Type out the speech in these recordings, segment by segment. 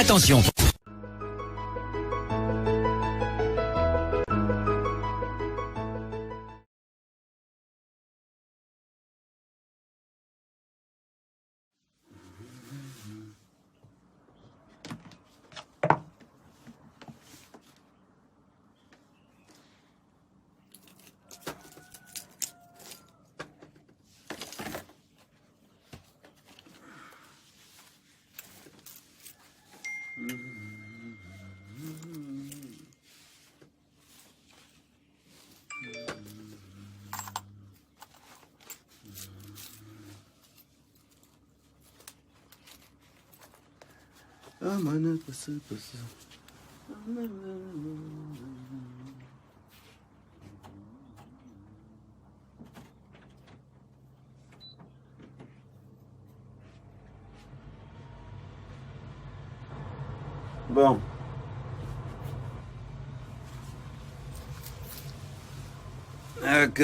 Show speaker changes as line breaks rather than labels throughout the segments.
Attention.
Bon. Ok.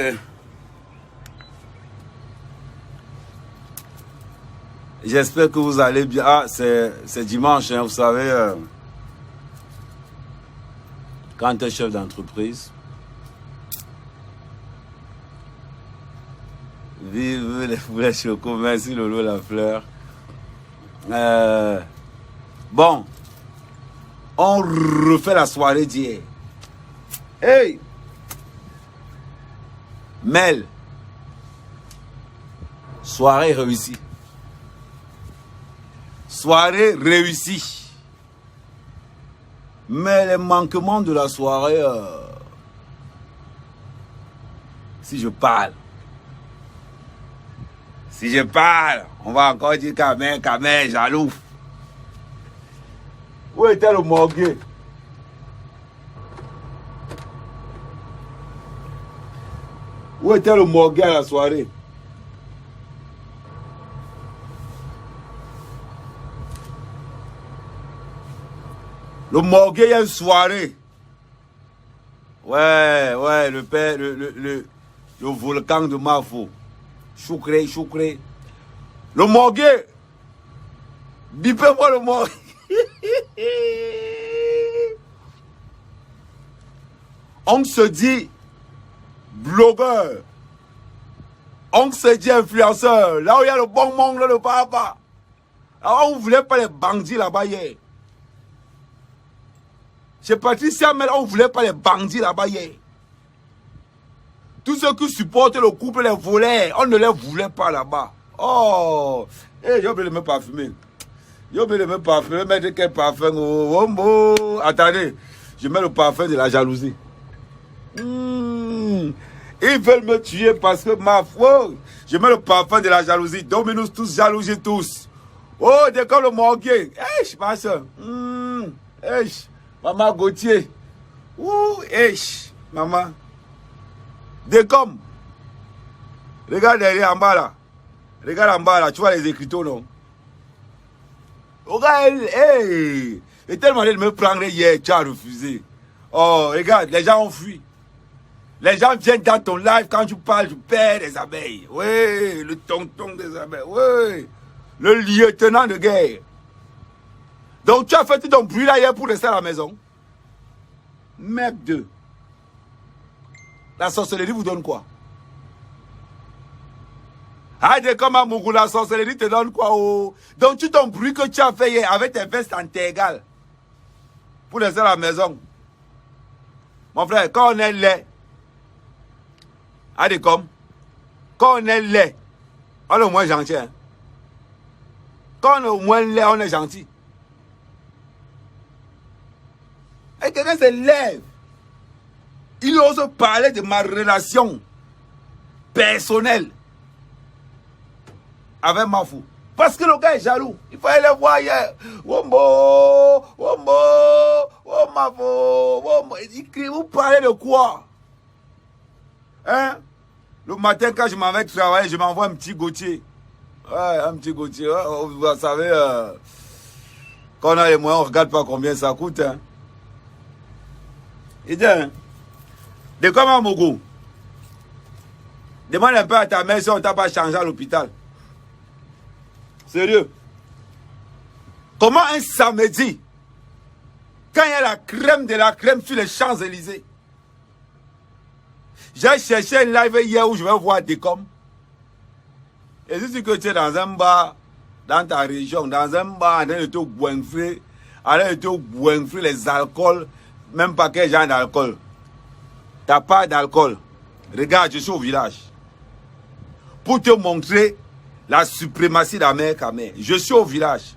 J'espère que vous allez bien. Ah, c'est dimanche, hein, vous savez. Quand tu es chef d'entreprise, vive les poulets chocos, merci Lolo la fleur. Bon, on refait la soirée d'hier. Hey! Mel, soirée réussie. Soirée réussie. Mais les manquements de la soirée, si je parle, on va encore dire Kamel, jaloux. Où était le morgue? Où était le morgue à la soirée? Le morgue, il y a une soirée. Ouais, le père, le volcan de Mafo. Choukre. Le morgue. Bipez-moi le morgue. On se dit blogueur. On se dit influenceur. Là où il y a le bon monde, là, le papa. Alors on ne voulait pas les bandits là-bas hier. Chez Patricia Mel, on ne voulait pas les bandits là-bas hier. Tous ceux qui supportent le couple, les voleurs, on ne les voulait pas là-bas. Oh, j'ai oublié de me parfumer. Mettre quel parfum? Oh. Attendez, je mets le parfum de la jalousie. Ils veulent me tuer parce que ma foi, je mets le parfum de la jalousie. Dominus tous, jalousie tous. Oh, dès que le morgue. Ma soeur. Maman Gauthier. Maman. Décom. Regarde derrière en bas là. Regarde en bas là, tu vois les écriteaux, non? Regarde, et tellement de me prendre hier, tu as refusé. Oh, regarde, les gens ont fui. Les gens viennent dans ton live quand tu parles du père des abeilles. Oui, le tonton des abeilles. Oui, le lieutenant de guerre. Donc tu as fait tout ton bruit là hier pour rester à la maison. Merde. La sorcellerie vous donne quoi? Allez, comme à Mougou, la sorcellerie te donne quoi? Oh? Donc tout ton bruit que tu as fait hier avec tes vestes en égal pour rester à la maison. Mon frère, quand on est laid, allez comme, quand on est laid, on est au moins gentil. Hein? Quand on est au moins laid, on est gentil. Et quelqu'un se lève. Il ose parler de ma relation personnelle avec Mafou. Parce que le gars est jaloux. Il fallait le voir hier. Wombo, Mafou. Il dit, vous parlez de quoi? Hein? Le matin, quand je m'en vais travailler, je m'envoie un petit Gauthier. Ouais, un petit Gauthier. Ouais, vous savez, quand on a les moyens, on ne regarde pas combien ça coûte. Hein? Et bien, de comment Mogo? Demande un peu à ta mère si on ne t'a pas changé à l'hôpital. Sérieux. Comment un samedi, Quand il y a la crème de la crème sur les Champs-Élysées. J'ai cherché un live hier où je vais voir Décom. Et si tu es dans un bar, dans ta région, dans un bar, en train de te boinfler, les alcools, même pas quel genre d'alcool. T'as pas d'alcool. Regarde, je suis au village. Pour te montrer la suprématie d'Amer Kamé. Je suis au village.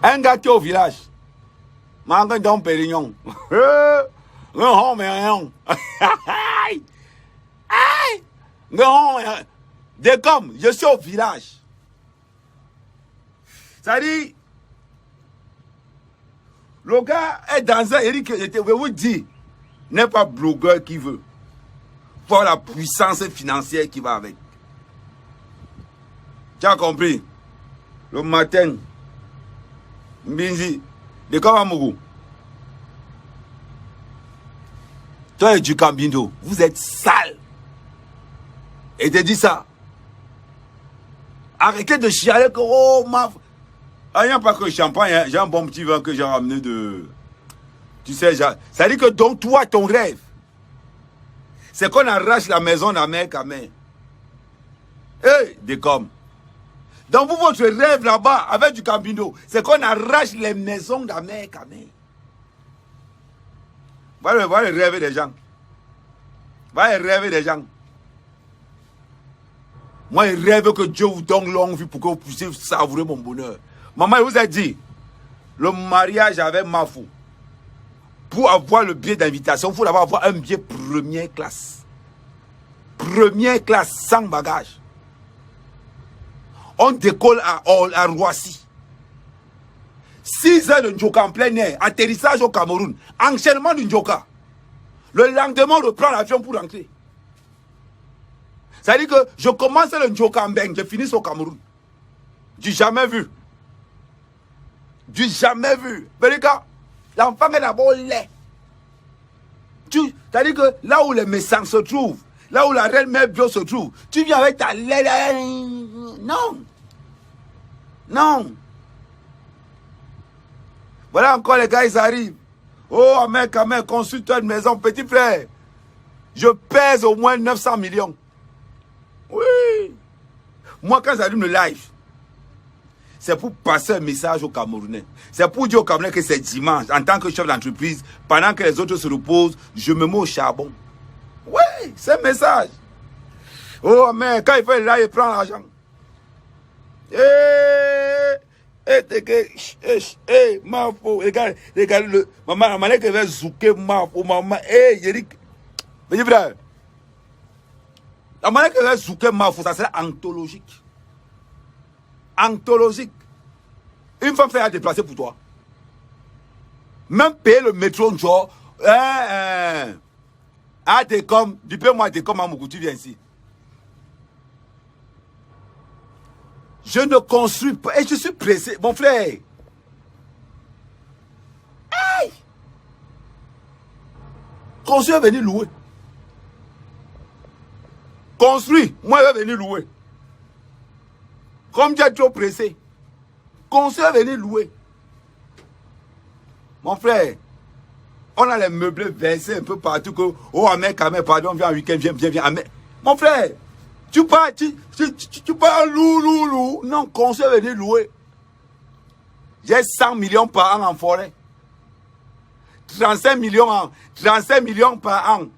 Un gars qui est au village. Manque d'un pérignon. Décom, je suis au village. Ça dit, le gars est dans un Eric, je vais vous dire, n'est pas blogueur qui veut. Pour la puissance financière qui va avec. Tu as compris? Le matin, Mbinzi, Décom Amougou. Toi et du Cambindo, vous êtes sale. Et te dis ça. Arrêtez de chialer que oh ma. Ah, il n'y a pas que champagne, j'ai un bon petit vin que j'ai ramené de. Tu sais, ça dit que donc toi, ton rêve, c'est qu'on arrache la maison d'Amer Kamé. Hey, Décom. Donc vous, votre rêve là-bas, avec du Cambindo, c'est qu'on arrache les maisons d'Amer Kamé. Va le rêver des gens. Va le rêver des gens. Moi, je rêve que Dieu vous donne longue vie pour que vous puissiez savourer mon bonheur. Maman, il vous a dit, le mariage avec Mafou, pour avoir le billet d'invitation, il faut d'abord avoir un billet première classe. Première classe, sans bagage. On décolle à Roissy. 6 heures de Njoka en plein air, atterrissage au Cameroun, enchaînement du Njoka. Le lendemain, on reprend l'avion pour rentrer. Ça veut dire que je commence le Njoka en Beng, je finis au Cameroun. Du jamais vu. Du jamais vu. Mais les gars, l'enfant est d'abord laid. C'est-à-dire que là où les médecins se trouvent, là où la reine mère bio se trouve, tu viens avec ta lait. Non. Non. Voilà encore les gars, ils arrivent. Oh, Amer Kamé, constructeur de maison, petit frère. Je pèse au moins 900 millions. Oui. Moi, quand j'allume le live, c'est pour passer un message aux Camerounais. C'est pour dire aux Camerounais que c'est dimanche, en tant que chef d'entreprise, pendant que les autres se reposent, je me mets au charbon. Oui, c'est un message. Oh, mais quand il fait le live, il prend l'argent. Ma faux, regarde, maman, la manière qu'elle va zouker, ma faux, maman, Yérik. Mais frère, la manière qu'elle va zouker, ma faux, ça serait anthologique. Anthologique. Une femme fait à déplacer pour toi. Même payer le métro, genre, Décom, du peu moi, Décom, Amougou, tu viens ici. Je ne construis pas. Et je suis pressé. Mon frère. Hey! Construire est venu louer. Construire. Moi, je vais venir louer. Comme tu es trop pressé. Construire est venu louer. Mon frère. On a les meubles versés un peu partout. Que, oh, Amer Kamé, pardon, viens en week-end, viens. Mon frère. Tu parles loup. Non, conseil venir louer. J'ai 100 millions par an en forêt. 35 millions par an.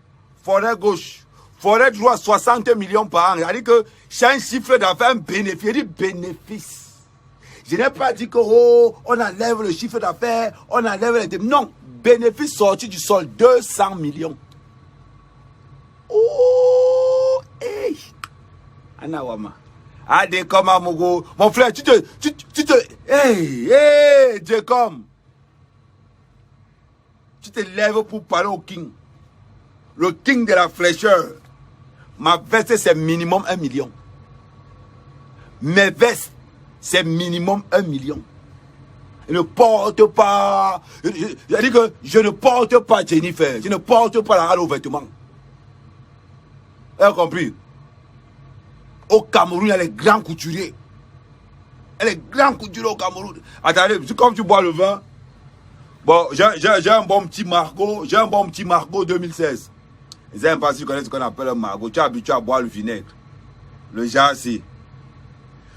Forêt gauche. Forêt droite, 60 millions par an. C'est-à-dire que j'ai un chiffre d'affaires, un bénéfice. Je dis bénéfice. Je n'ai pas dit que, oh, on enlève le chiffre d'affaires, on enlève les... Non, bénéfice sorti du sol, 200 millions. Oh, hey. Anawama. Décom Amougou. Mon frère, tu te. Hey, Décom. Tu te lèves pour parler au king. Le king de la fraîcheur. Ma veste, c'est minimum 1 million. Mes vestes, c'est minimum 1 million. Je ne porte pas. Je dis que je ne porte pas Jennifer. Je ne porte pas la halle aux vêtements. Vous avez compris? Au Cameroun, il y a les grands couturiers. Il y a les grands couturiers au Cameroun. Attendez, comme tu bois le vin, bon, j'ai un bon petit Margot, 2016. Les gens pas si connaissent ce qu'on appelle un Margot. Tu es habitué à boire le vinaigre. Le jassi.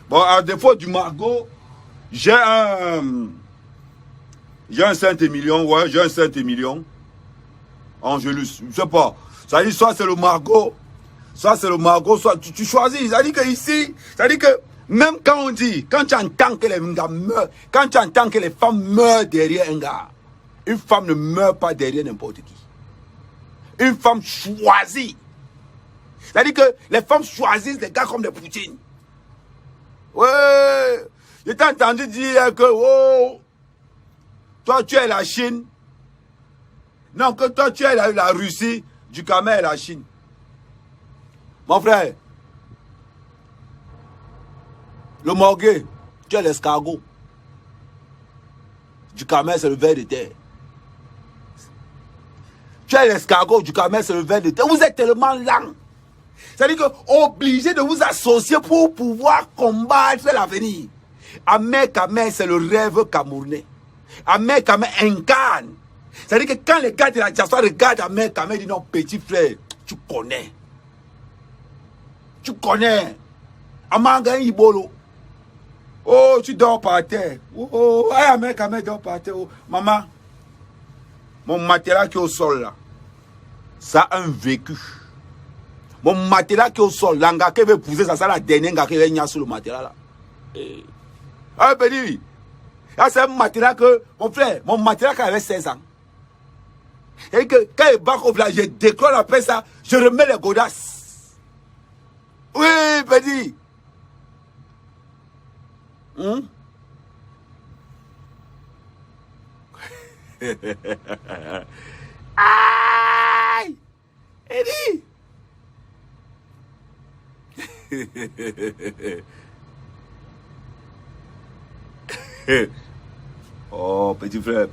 Bon, à défaut du Margot, j'ai un Saint-Émilion, ouais, j'ai un Saint-Émilion. Angelus, je sais pas. Ça dit, soit c'est le Margot, soit tu choisis. Ça dit que ici, ça dit que même quand on dit, quand tu entends que les gars meurent, quand tu entends que les femmes meurent derrière un gars, une femme ne meurt pas derrière n'importe qui. Une femme choisie. Ça dit que les femmes choisissent des gars comme des Poutines. Ouais, je t'ai entendu dire que, oh, toi tu es la Chine. Non, que toi tu es la Russie, du Cameroun et la Chine. Mon frère, le morguet, tu es l'escargot. Du Cameroun, c'est le ver de terre. Tu es l'escargot, du Cameroun, c'est le ver de terre. Vous êtes tellement lent. C'est-à-dire que obligé de vous associer pour pouvoir combattre l'avenir. Ahmed Kamel, c'est le rêve camerounais. Ahmed Kamel incarne. C'est-à-dire que quand les gars de la diaspora regardent Ahmed Kamel, ils disent non, petit frère, tu connais. Tu connais. Amanga Ibolo. Oh, tu dors par terre. Oh, Ahmed Kamel dort par terre. Oh, maman, mon matelas qui est au sol là, ça a un vécu. Mon matelas qui est au sol, l'anga qui veut pousser, ça, c'est la dernière nga qui veut venir sur le matelas là. Ah, petit, c'est un matelas que, mon frère, mon matelas qui avait 16 ans. Et que quand il bat au village, je déclare après ça, je remets les godasses. Oui, petit. Aïe! Eddie! Oh, petit frère,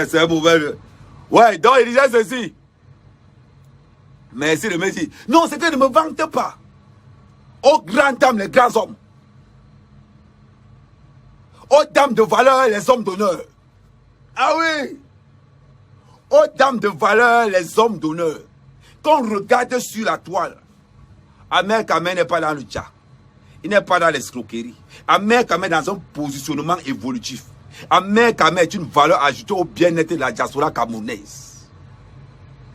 c'est un mauvais. Ouais, donc il disait ceci. Merci de me dire. Non, c'est que ne me vante pas. Aux grandes dames, les grands hommes. Aux dames de valeur, les hommes d'honneur. Ah oui. Aux dames de valeur, les hommes d'honneur. Quand on regarde sur la toile, Ahmed Kamel n'est pas dans le tcha. Il n'est pas dans l'escroquerie. Ahmed Kamel est dans un positionnement évolutif. Ahmed Kamel est une valeur ajoutée au bien-être de la diaspora camerounaise.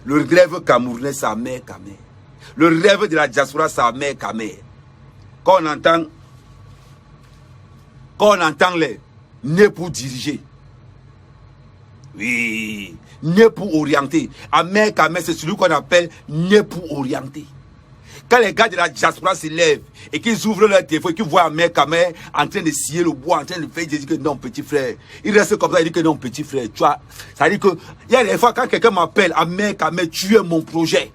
Le rêve camerounais, c'est Ahmed Kamel. Le rêve de la diaspora, c'est Ahmed Kamel. Quand on entend les nés pour diriger. Oui, nés pour orienter. Ahmed Kamel, c'est celui qu'on appelle nés pour orienter. Quand les gars de la diaspora se lèvent et qu'ils ouvrent leur téléphone et qu'ils voient Ahmed Kamel en train de scier le bois, en train de faire, ils disent que non, petit frère. Il reste comme ça, il dit que non, petit frère. Tu vois, ça veut dire que, il y a des fois quand quelqu'un m'appelle, Ahmed Kamel, tu es mon projet.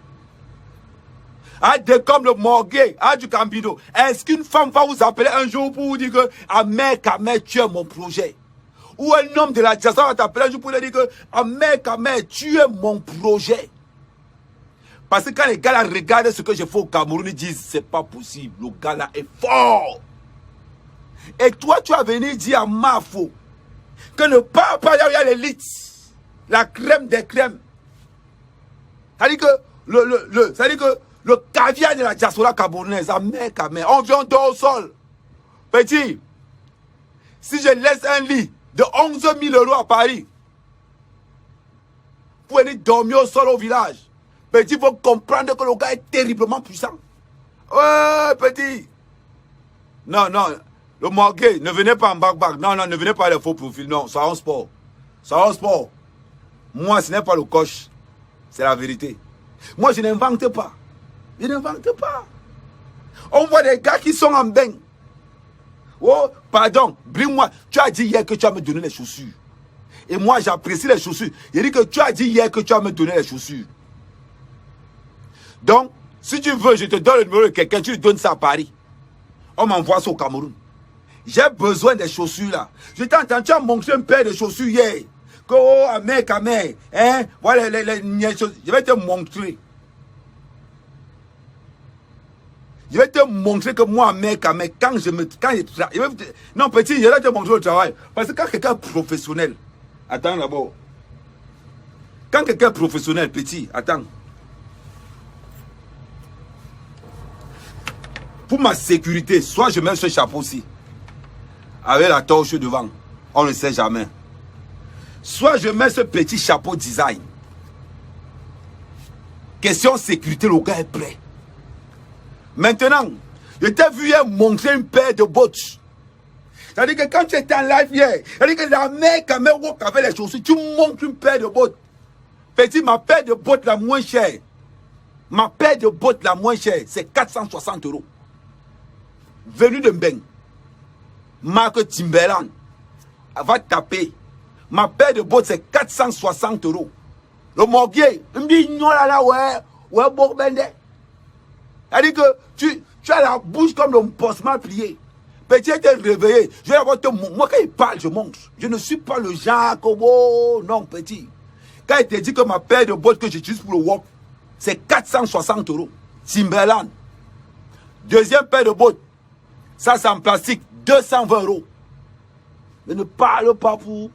Ah, comme le morguet, ah, du Campido. Est-ce qu'une femme va vous appeler un jour pour vous dire que Ahmed Kamel, tu es mon projet? Ou un homme de la diaspora va t'appeler un jour pour lui dire que Ahmed Kamel, tu es mon projet? Parce que quand les gars là regardent ce que je fais au Cameroun, ils disent c'est pas possible, le gars là est fort. Et toi, tu vas venir dire à Mafo que ne pas il y a l'élite, la crème des crèmes. C'est-à-dire que le caviar de la diaspora camerounaise, Ahmed Kamel, on vient dehors au sol. Petit, si je laisse un lit de 11 000 € à Paris, pour venir dormir au sol au village, petit, il faut comprendre que le gars est terriblement puissant. Ouais, petit. Non, non, le morguet, ne venez pas en bac-bac. Non, non, ne venez pas les faux profils. Non, ça en sport. Ça en sport. Moi, ce n'est pas le coach. C'est la vérité. Moi, je n'invente pas. Je n'invente pas. On voit des gars qui sont en bain. Oh, pardon, bring-moi. Tu as dit hier que tu vas me donner les chaussures. Et moi, j'apprécie les chaussures. Il dit que tu as dit hier que tu vas me donner les chaussures. Donc, si tu veux, je te donne le numéro de quelqu'un, tu lui donnes ça à Paris. On m'envoie ça au Cameroun. J'ai besoin des chaussures là. Je t'ai entendu, tu as montré un paire de chaussures hier. Que, oh, Ahmed Kamel, hein, voilà les chaussures. Je vais te montrer. Je vais te montrer que moi, mec, quand je non, petit, je vais te montrer le travail. Parce que quand quelqu'un est professionnel, attends d'abord. Quand quelqu'un est professionnel, petit, attends. Pour ma sécurité, soit je mets ce chapeau-ci, avec la torche devant, on ne sait jamais. Soit je mets ce petit chapeau design. Question sécurité, le gars est prêt. Maintenant, je t'ai vu hier montrer une paire de bottes. C'est-à-dire que quand tu étais en live hier, c'est-à-dire que la mec a walk avec les chaussures, tu montres une paire de bottes. Petit, ma paire de bottes la moins chère, ma paire de bottes la moins chère, c'est 460 €. Venu de Mbeng. Marque Timberland. Va taper. Ma paire de bottes, c'est 460 €. Le morguier, il me dit, non là, ouais, bon, bende. C'est-à-dire que tu as la bouche comme le postman plié. Petit, tu es réveillé. Je vais avoir te montrer. Moi, quand il parle, je montre. Je ne suis pas le genre comme, oh, non, petit. Quand il te dit que ma paire de bottes que j'utilise pour le walk, c'est 460 €. Timberland. Deuxième paire de bottes, ça c'est en plastique, 220 €. Mais ne parle pas pour...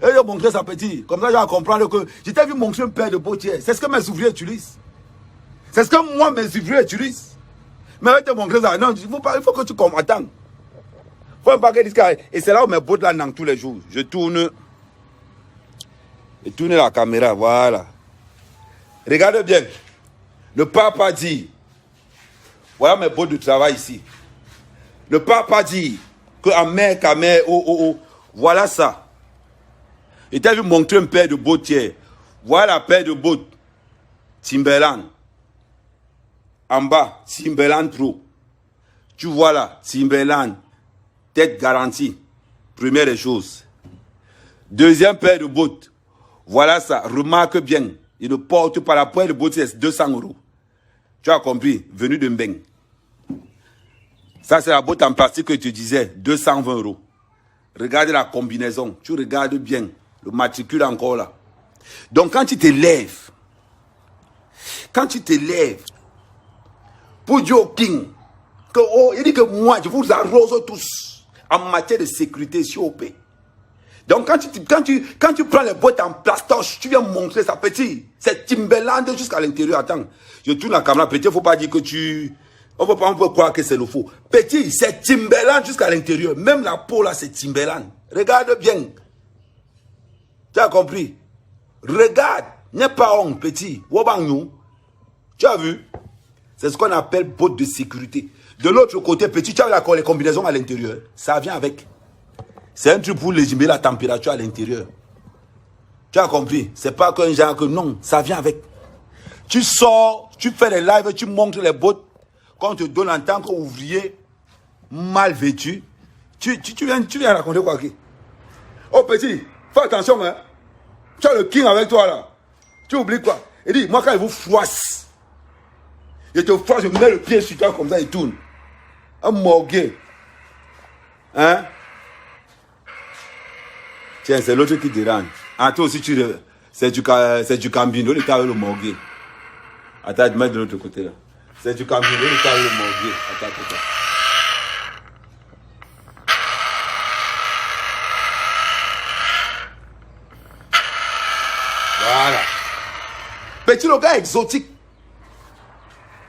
Et je montrer ça petit. Comme ça, je vais comprendre que... Je t'ai vu montrer une paire de bottes hier. C'est ce que mes ouvriers utilisent. C'est ce que moi, mes ouvriers utilisent. Mais je vais te montrer ça. Non, il faut que tu comprennes. Attends. Faut pas que disque. Et c'est là où mes bottes là dans tous les jours. Je tourne la caméra. Voilà. Regarde bien. Ne parle pas dire. Voilà mes bottes de travail ici. Ne parle pas dire que Amer, voilà ça. Et tu as vu montrer une paire de bottes hier. Voilà la paire de bottes. Timberland. En bas, Timberland Pro. Tu vois là, Timberland. Tête garantie. Première des choses. Deuxième paire de bottes. Voilà ça. Remarque bien. Il ne porte pas la paire de bottes, c'est 200 €. Tu as compris? Venu de Mbeng. Ça, c'est la botte en plastique que je te disais. 220 €. Regarde la combinaison. Tu regardes bien. Le matricule encore là. Donc, quand tu te lèves, pour dire au King, que, oh, il dit que moi, je vous arrose tous en matière de sécurité sur OP. Donc, quand tu prends les boîtes en plastoche, tu viens montrer ça, petit. C'est Timberland jusqu'à l'intérieur. Attends, je tourne la caméra, petit, il ne faut pas dire que tu... On peut croire que c'est le faux. Petit, c'est Timberland jusqu'à l'intérieur. Même la peau là, c'est Timberland. Regarde bien. Tu as compris? Regarde. N'est pas honte, petit. Tu as vu? C'est ce qu'on appelle botte de sécurité. De l'autre côté, petit, tu as les combinaisons à l'intérieur. Ça vient avec. C'est un truc pour légimer la température à l'intérieur. Tu as compris? C'est pas qu'un genre que non, ça vient avec. Tu sors, tu fais les lives, tu montres les bottes qu'on te donne en tant qu'ouvrier mal vêtu. Tu viens raconter quoi? Oh petit, fais attention, hein. Tu as le King avec toi là. Tu oublies quoi? Il dit, moi quand il vous froisse, je te froisse, je mets le pied sur toi comme ça, il tourne. Un morguet. Hein? Tiens, c'est l'autre qui dérange. Ah, toi aussi, c'est du cambino, il est avec le morguet. Attends, je mets de l'autre côté là. C'est du cambino, il est avec le morguet. Attends. Voilà. Petit le gars exotique.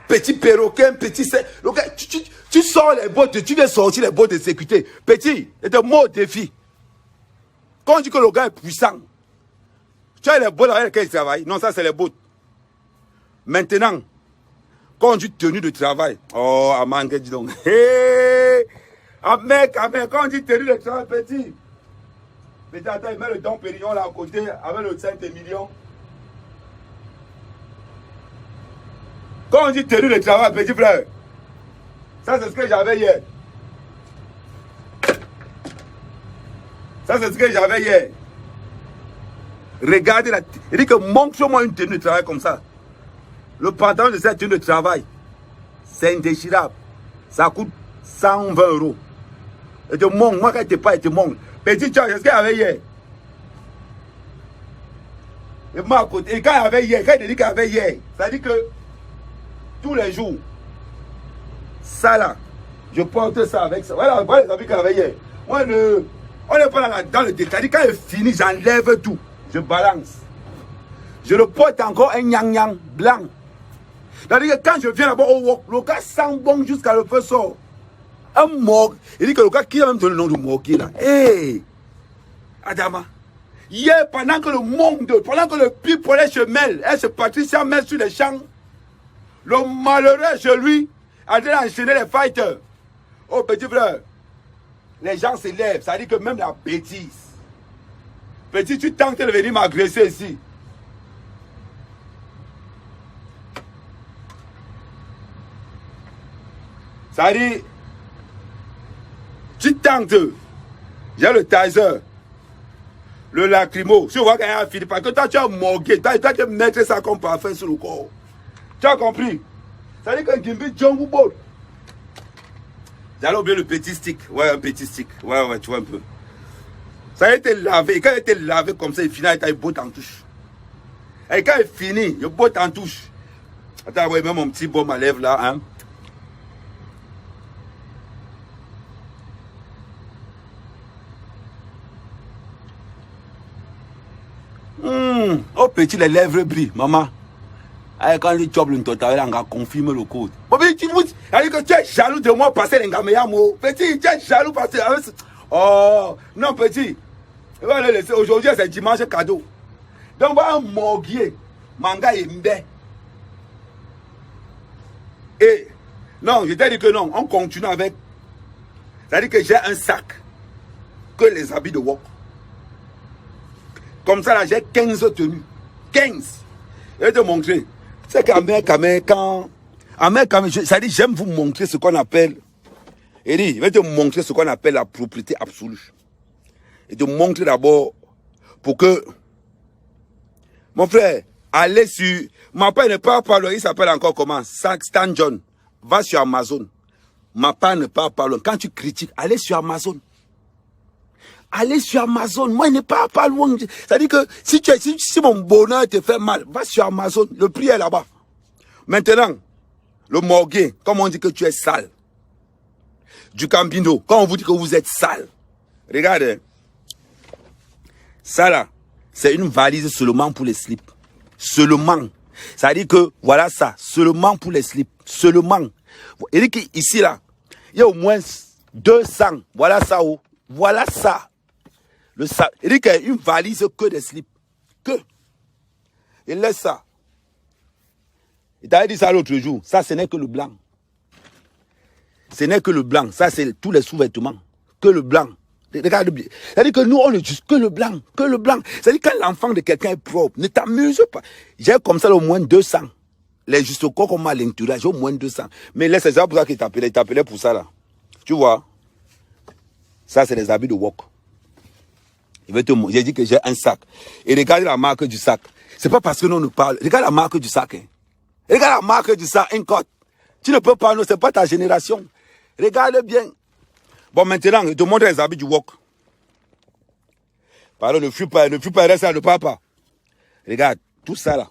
Petit perroquet, petit... Le gars, tu sors les bottes, tu viens sortir les bottes de sécurité. Petit, c'est un mot défi. Quand on dit que le gars est puissant, tu as les bottes avec lesquelles il travaille. Non, ça c'est les bottes. Maintenant, quand on dit tenue de travail, oh, Aman, dis donc. Hé, mec, quand on dit tenue de travail, petit. Petit, attends, il met le Dom Pérignon là à côté, avec le 5 millions. Quand on dit tenue de travail, petit frère, ça c'est ce que j'avais hier. Ça c'est ce que j'avais hier. Regardez la... Il dit que montre-moi une tenue de travail comme ça. Le pantalon de cette tenue de travail, c'est indéchirable. Ça coûte 120 €. Et te montre, moi quand il te parle, il te montre. Petit, tu vois, c'est ce qu'il y avait hier. Et moi à côté, et quand il y avait hier, quand il dit qu'il y avait hier, ça dit que tous les jours, Ça là, je porte ça avec ça. Voilà, voilà les habits qu'il avait hier. On n'est pas dans le détail. Quand il finit, j'enlève tout. Je balance. Je le porte encore un yang blanc. C'est-à-dire que quand je viens là-bas au wok, le gars sent bon jusqu'à le feu sort. Un mort. Il dit que le gars qui a même donné le nom du mort qui est là. Hé, Adama. Hier, pendant que le monde, pendant que le pipolet se mêle, elle se Patricia mêle sur les champs, le malheureux chez lui a déjà enchaîné les fighters. Oh petit frère, les gens s'élèvent, ça dit que même la bêtise. Petit, tu tentes de venir m'agresser ici. Ça dit, tu tentes, j'ai le taser. Le lacrymo, si on voit qu'il y a un fini, parce que toi tu as morgué, toi tu mettre ça comme parfum sur le corps. Tu as compris? Ça veut dire que Gimbi John Woodboard. J'allais oublier le petit stick. Ouais, un petit stick. Ouais, tu vois un peu. Ça a été lavé. Et quand il a été lavé comme ça, il finit avec un botte en touche. Et quand il finit, il botte en touche. Attends, ouais, même mon petit baume à lèvres là, hein. Oh petit, les lèvres brillent, maman. Quand le job le total, on va confirmer le code. Tu es jaloux de moi passer les gars, petit, tu es jaloux passer. Oh, non, petit. Aujourd'hui, c'est dimanche cadeau. Donc, on va un morguier. Manga et mbé. Et, non, je t'ai dit que non, on continue avec. C'est-à-dire que j'ai un sac. Que les habits de work. Comme ça, là, j'ai 15 tenues. 15. Je vais te montrer. C'est qu'à quand. Ça dit, j'aime vous montrer ce qu'on appelle. Et dit, je vais te montrer ce qu'on appelle la propriété absolue. Et te montrer d'abord pour que. Mon frère, allez sur. Ma part ne parle pas, il s'appelle encore comment? Stan John. Va sur Amazon. Ma part ne parle pas. Quand tu critiques, allez sur Amazon. Allez sur Amazon. Moi, il n'est pas loin. C'est-à-dire que si mon bonheur te fait mal, va sur Amazon. Le prix est là-bas. Maintenant, le morguet, comme on dit que tu es sale. Du Cambino, quand on vous dit que vous êtes sale. Regardez. Ça là, c'est une valise seulement pour les slips. Seulement. C'est-à-dire que, voilà ça. Seulement pour les slips. Seulement. Il dit qu'ici là, il y a au moins 200. Voilà ça. Oh. Voilà ça. Il dit qu'il y a une valise que des slips. Que. Il laisse ça. Il t'avait dit ça l'autre jour. Ça, ce n'est que le blanc. Ce n'est que le blanc. Ça, c'est tous les sous-vêtements. Que le blanc. Regarde bien. C'est-à-dire que nous, on ne juste que le blanc. Que le blanc. C'est-à-dire que quand l'enfant de quelqu'un est propre, ne t'amuse pas. J'ai comme ça au moins 200. Les juste corps comme à l'intérieur, j'ai au moins 200. Mais laisse, c'est ça pour ça qu'il t'appelait. Il t'appelait pour ça là. Tu vois. Ça, c'est les habits de work. J'ai dit que j'ai un sac. Et regarde la marque du sac. C'est pas parce que nous parle. Regarde la marque du sac. Hein. Regarde la marque du sac, un code. Tu ne peux pas, non, c'est pas ta génération. Regarde bien. Bon, maintenant, je te montre les habits du work. Pardon, ne fuis pas, reste là, ne parle pas. Regarde, tout ça là.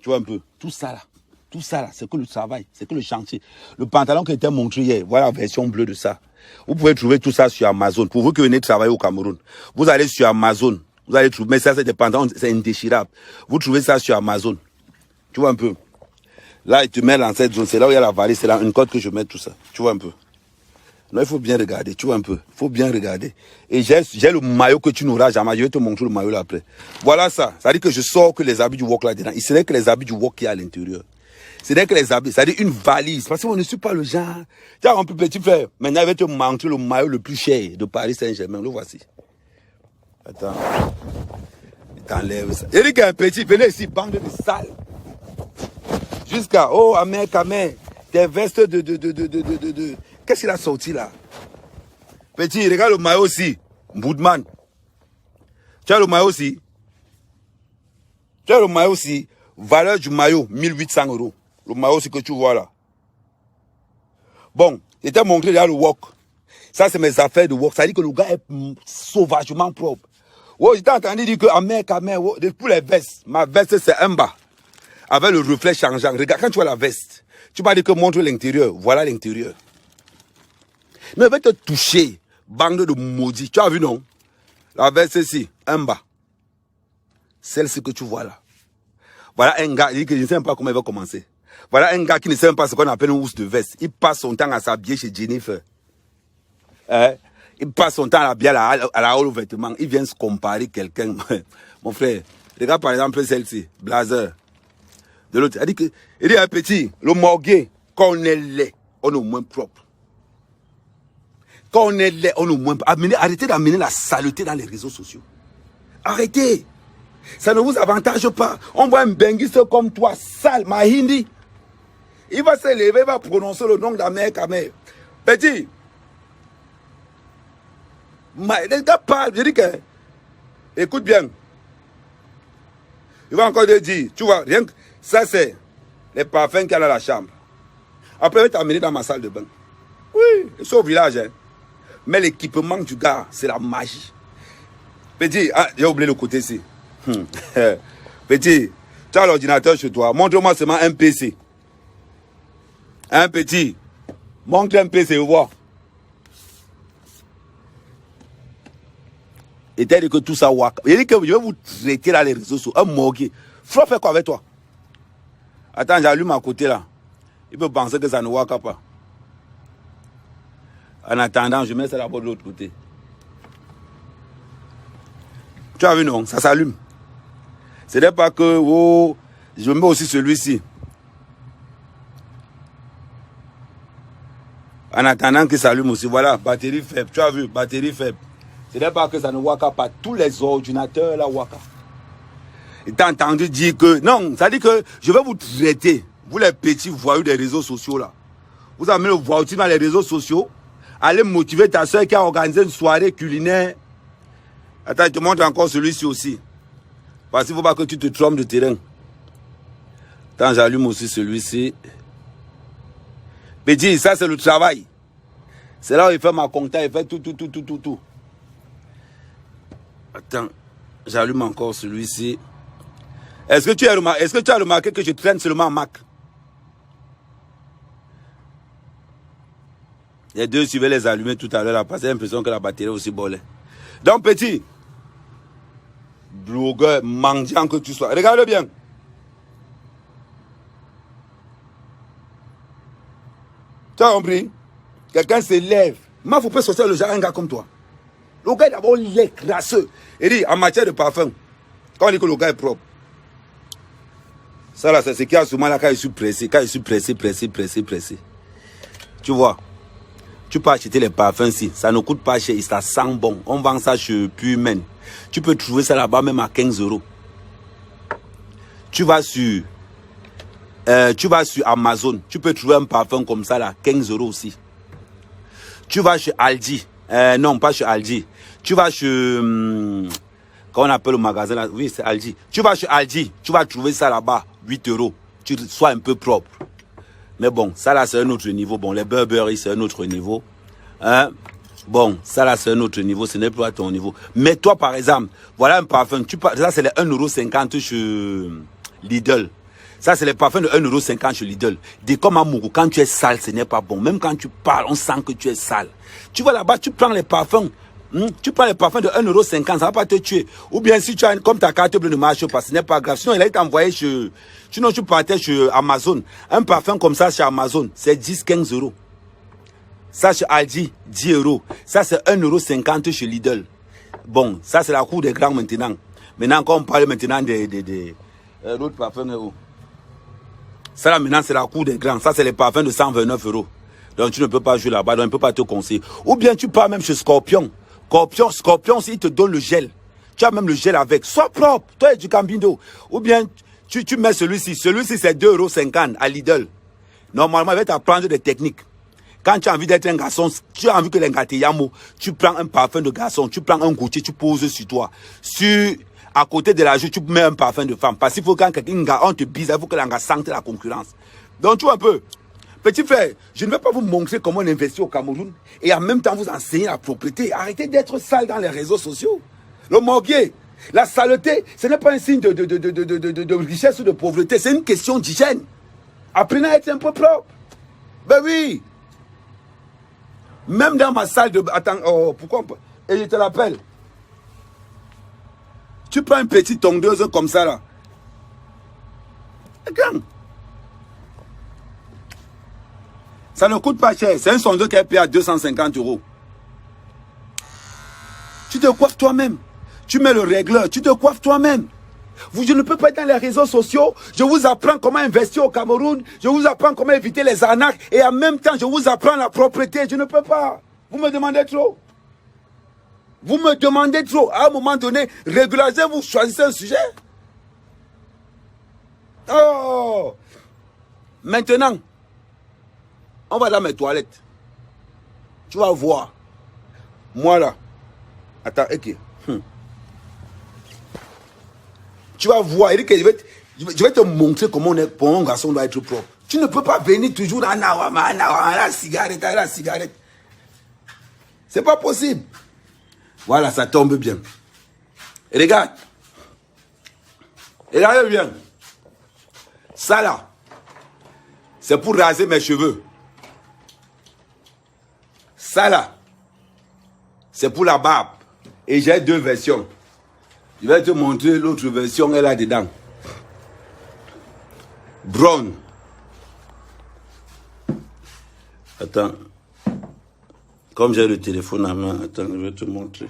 Tu vois un peu, tout ça là, c'est que le travail, c'est que le chantier. Le pantalon qui était montré hier, voilà la version bleue de ça. Vous pouvez trouver tout ça sur Amazon. Pour vous qui venez travailler au Cameroun, vous allez sur Amazon. Vous allez trouver, mais ça c'est des pantalons, c'est indéchirable. Vous trouvez ça sur Amazon. Tu vois un peu. Là, tu mets dans cette zone, c'est là où il y a la vallée, c'est là une côte que je mets tout ça. Tu vois un peu. Non, il faut bien regarder, tu vois un peu. Il faut bien regarder. Et j'ai le maillot que tu n'auras jamais. Je vais te montrer le maillot là après. Voilà ça. Ça veut dire que je sors que les habits du work là dedans. Il serait que les habits du work qui est à l'intérieur. C'est-à-dire que les habits, c'est-à-dire une valise. Parce qu'on ne suit pas le genre. Tu as un peu petit frère. Maintenant, je vais te montrer le maillot le plus cher de Paris Saint-Germain. Le voici. Attends. Il t'enlève ça. Il dit qu'il y a un petit, venez ici, bande de sale. Jusqu'à, oh, Amer, des vestes de. Qu'est-ce qu'il a sorti là? Petit, regarde le maillot aussi. Boudman. Tu as le maillot aussi? Tu as le maillot aussi? Valeur du maillot, 1800 €. Le maillot aussi que tu vois là. Bon, je t'ai montré là le work. Ça, c'est mes affaires de work. Ça dit que le gars est sauvagement propre. Oh, j'ai entendu dire que Amer, pour les vestes, ma veste c'est un bas. avec le reflet changeant. Regarde, quand tu vois la veste, tu vas dire que montre l'intérieur. Voilà l'intérieur. Mais elle va te toucher. Bande de maudits. Tu as vu, non? La veste ici, un bas. Celle-ci que tu vois là. Voilà un gars, il dit que je ne sais même pas comment il va commencer. Voilà un gars qui ne sait même pas ce qu'on appelle une housse de veste. Il passe son temps à s'habiller chez Jennifer. Il passe son temps à l'habiller à la haute vêtement. Il vient se comparer quelqu'un. Mon frère, regarde par exemple celle-ci, blazer. De l'autre, il dit un petit, le morguet, quand on est laid, on est au moins propre. Quand on est laid, on est au moins propre. Arrêtez d'amener la saleté dans les réseaux sociaux. Arrêtez. Ça ne vous avantage pas. On voit un benguiste comme toi, sale, Mahindi. Il va se lever, il va prononcer le nom de la mère Kamel. Petit. Les gars parlent, je dis que, écoute bien. Il va encore te dire, tu vois, rien que ça c'est les parfums qu'il y a dans la chambre. Après, il va t'amener dans ma salle de bain. Oui, c'est au village. Hein. Mais l'équipement du gars, c'est la magie. Petit, ah, j'ai oublié le côté ici. Petit, tu as l'ordinateur chez toi. Montre-moi seulement un PC. Un petit. Montre un PC, vous voir. Et t'as dit que tout ça waka. Il dit que je vais vous traiter dans les réseaux sociaux. Un moqué. Flo fait quoi avec toi? Attends, j'allume à côté là. Il peut penser que ça ne waka pas. En attendant, je mets ça là-bas de l'autre côté. Tu as vu, non? Ça s'allume. Ce n'est pas que, oh, je mets aussi celui-ci. En attendant qu'il s'allume aussi. Voilà, batterie faible. Tu as vu, batterie faible. Ce n'est pas que ça ne waka pas. Tous les ordinateurs là waka. Et t'as entendu dire que, non, ça dit que je vais vous traiter. Vous les petits voyous des réseaux sociaux là. Vous amenez le voyou dans les réseaux sociaux. Allez motiver ta soeur qui a organisé une soirée culinaire. Attends, je te montre encore celui-ci aussi. Parce qu'il ne faut pas que tu te trompes de terrain. Attends, j'allume aussi celui-ci. Petit, ça c'est le travail. C'est là où il fait ma compta, il fait tout. Attends, j'allume encore celui-ci. Est-ce que tu as remarqué que je traîne seulement Mac? Les deux, je vais les allumer tout à l'heure, parce que j'ai l'impression que la batterie est aussi bolée. Donc, petit, blogueur, mendiant que tu sois, regarde bien. Tu as compris? Quelqu'un se lève. Moi, il ne faut pas sortir le genre un gars comme toi. Le gars est d'abord laid, crasseux. Il dit, en matière de parfum, quand on dit que le gars est propre, ça là, c'est ce qu'il y a souvent là quand je suis pressé. Quand je suis pressé. Tu vois, tu peux acheter les parfums ici. Ça ne coûte pas cher, ça sent bon. On vend ça chez Pullman. Tu peux trouver ça là-bas même à 15 €. Tu vas sur Amazon. Tu peux trouver un parfum comme ça là, 15 € aussi. Tu vas chez Aldi. Non, pas chez Aldi. Tu vas chez... Quand on appelle le magasin là, oui, c'est Aldi. Tu vas chez Aldi, tu vas trouver ça là-bas, 8 €. Tu sois un peu propre. Mais bon, ça là, c'est un autre niveau. Bon, les Burberry, c'est un autre niveau. Hein? Bon, ça là, c'est un autre niveau. Ce n'est plus à ton niveau. Mais toi, par exemple, voilà un parfum. Ça, c'est les 1,50 € chez Lidl. Ça, c'est les parfums de 1,50 € chez Lidl. Dès comme à Mourou, quand tu es sale, ce n'est pas bon. Même quand tu parles, on sent que tu es sale. Tu vas là-bas, tu prends les parfums. Tu prends les parfums de 1,50 €, ça ne va pas te tuer. Ou bien si tu as, comme ta carte bleue ne marche pas, ce n'est pas grave. Sinon, il a été envoyé chez... Sinon, tu partais chez Amazon. Un parfum comme ça chez Amazon, c'est 10-15 €. Ça chez Aldi, 10 €. Ça, c'est 1,50 € chez Lidl. Bon, ça, c'est la cour des grands maintenant. Maintenant, quand on parle maintenant d'autres parfums... Ça là maintenant c'est la cour des grands. Ça c'est les parfums de 129 €. Donc tu ne peux pas jouer là-bas, donc on ne peut pas te conseiller. Ou bien tu pars même chez Scorpion. Scorpion, s'il te donne le gel. Tu as même le gel avec. Sois propre, toi et du Cambindo. Ou bien tu mets celui-ci. Celui-ci c'est 2,50 € à Lidl. Normalement il va t'apprendre des techniques. Quand tu as envie d'être un garçon, tu as envie que les gars te yamo, tu prends un parfum de garçon, tu prends un goûter, tu poses sur toi. À côté de la joue, tu mets un parfum de femme. Parce qu'il faut quand quelqu'un, on te bise, il faut que l'on sente la concurrence. Donc, tu vois un peu. Petit frère, je ne vais pas vous montrer comment on investit au Cameroun et en même temps vous enseigner la propriété. Arrêtez d'être sale dans les réseaux sociaux. Le morguier, La saleté, ce n'est pas un signe de richesse ou de pauvreté, c'est une question d'hygiène. Apprenez à être un peu propre. Ben oui. Même dans ma salle de... Attends, oh, pourquoi... Et je te l'appelle. Tu prends une petite tondeuse comme ça là. Regarde. Ça ne coûte pas cher. C'est un sondeur qui est payé à 250 €. Tu te coiffes toi-même. Tu mets le régleur. Tu te coiffes toi-même. Je ne peux pas être dans les réseaux sociaux. Je vous apprends comment investir au Cameroun. Je vous apprends comment éviter les arnaques. Et en même temps, je vous apprends la propreté. Je ne peux pas. Vous me demandez trop. Vous me demandez trop. À un moment donné, régularisez, vous choisissez un sujet. Oh! Maintenant, on va dans mes toilettes. Tu vas voir. Moi là. Attends, ok. Tu vas voir. Eric, je vais te montrer comment un garçon doit être propre. Tu ne peux pas venir toujours à la cigarette, à la cigarette. C'est pas possible. Voilà, ça tombe bien. Et regarde. Regardez bien. Ça là, c'est pour raser mes cheveux. Ça là, c'est pour la barbe. Et j'ai deux versions. Je vais te montrer l'autre version, elle est là-dedans. Brown. Attends. Comme j'ai le téléphone à main, attends, je vais te montrer.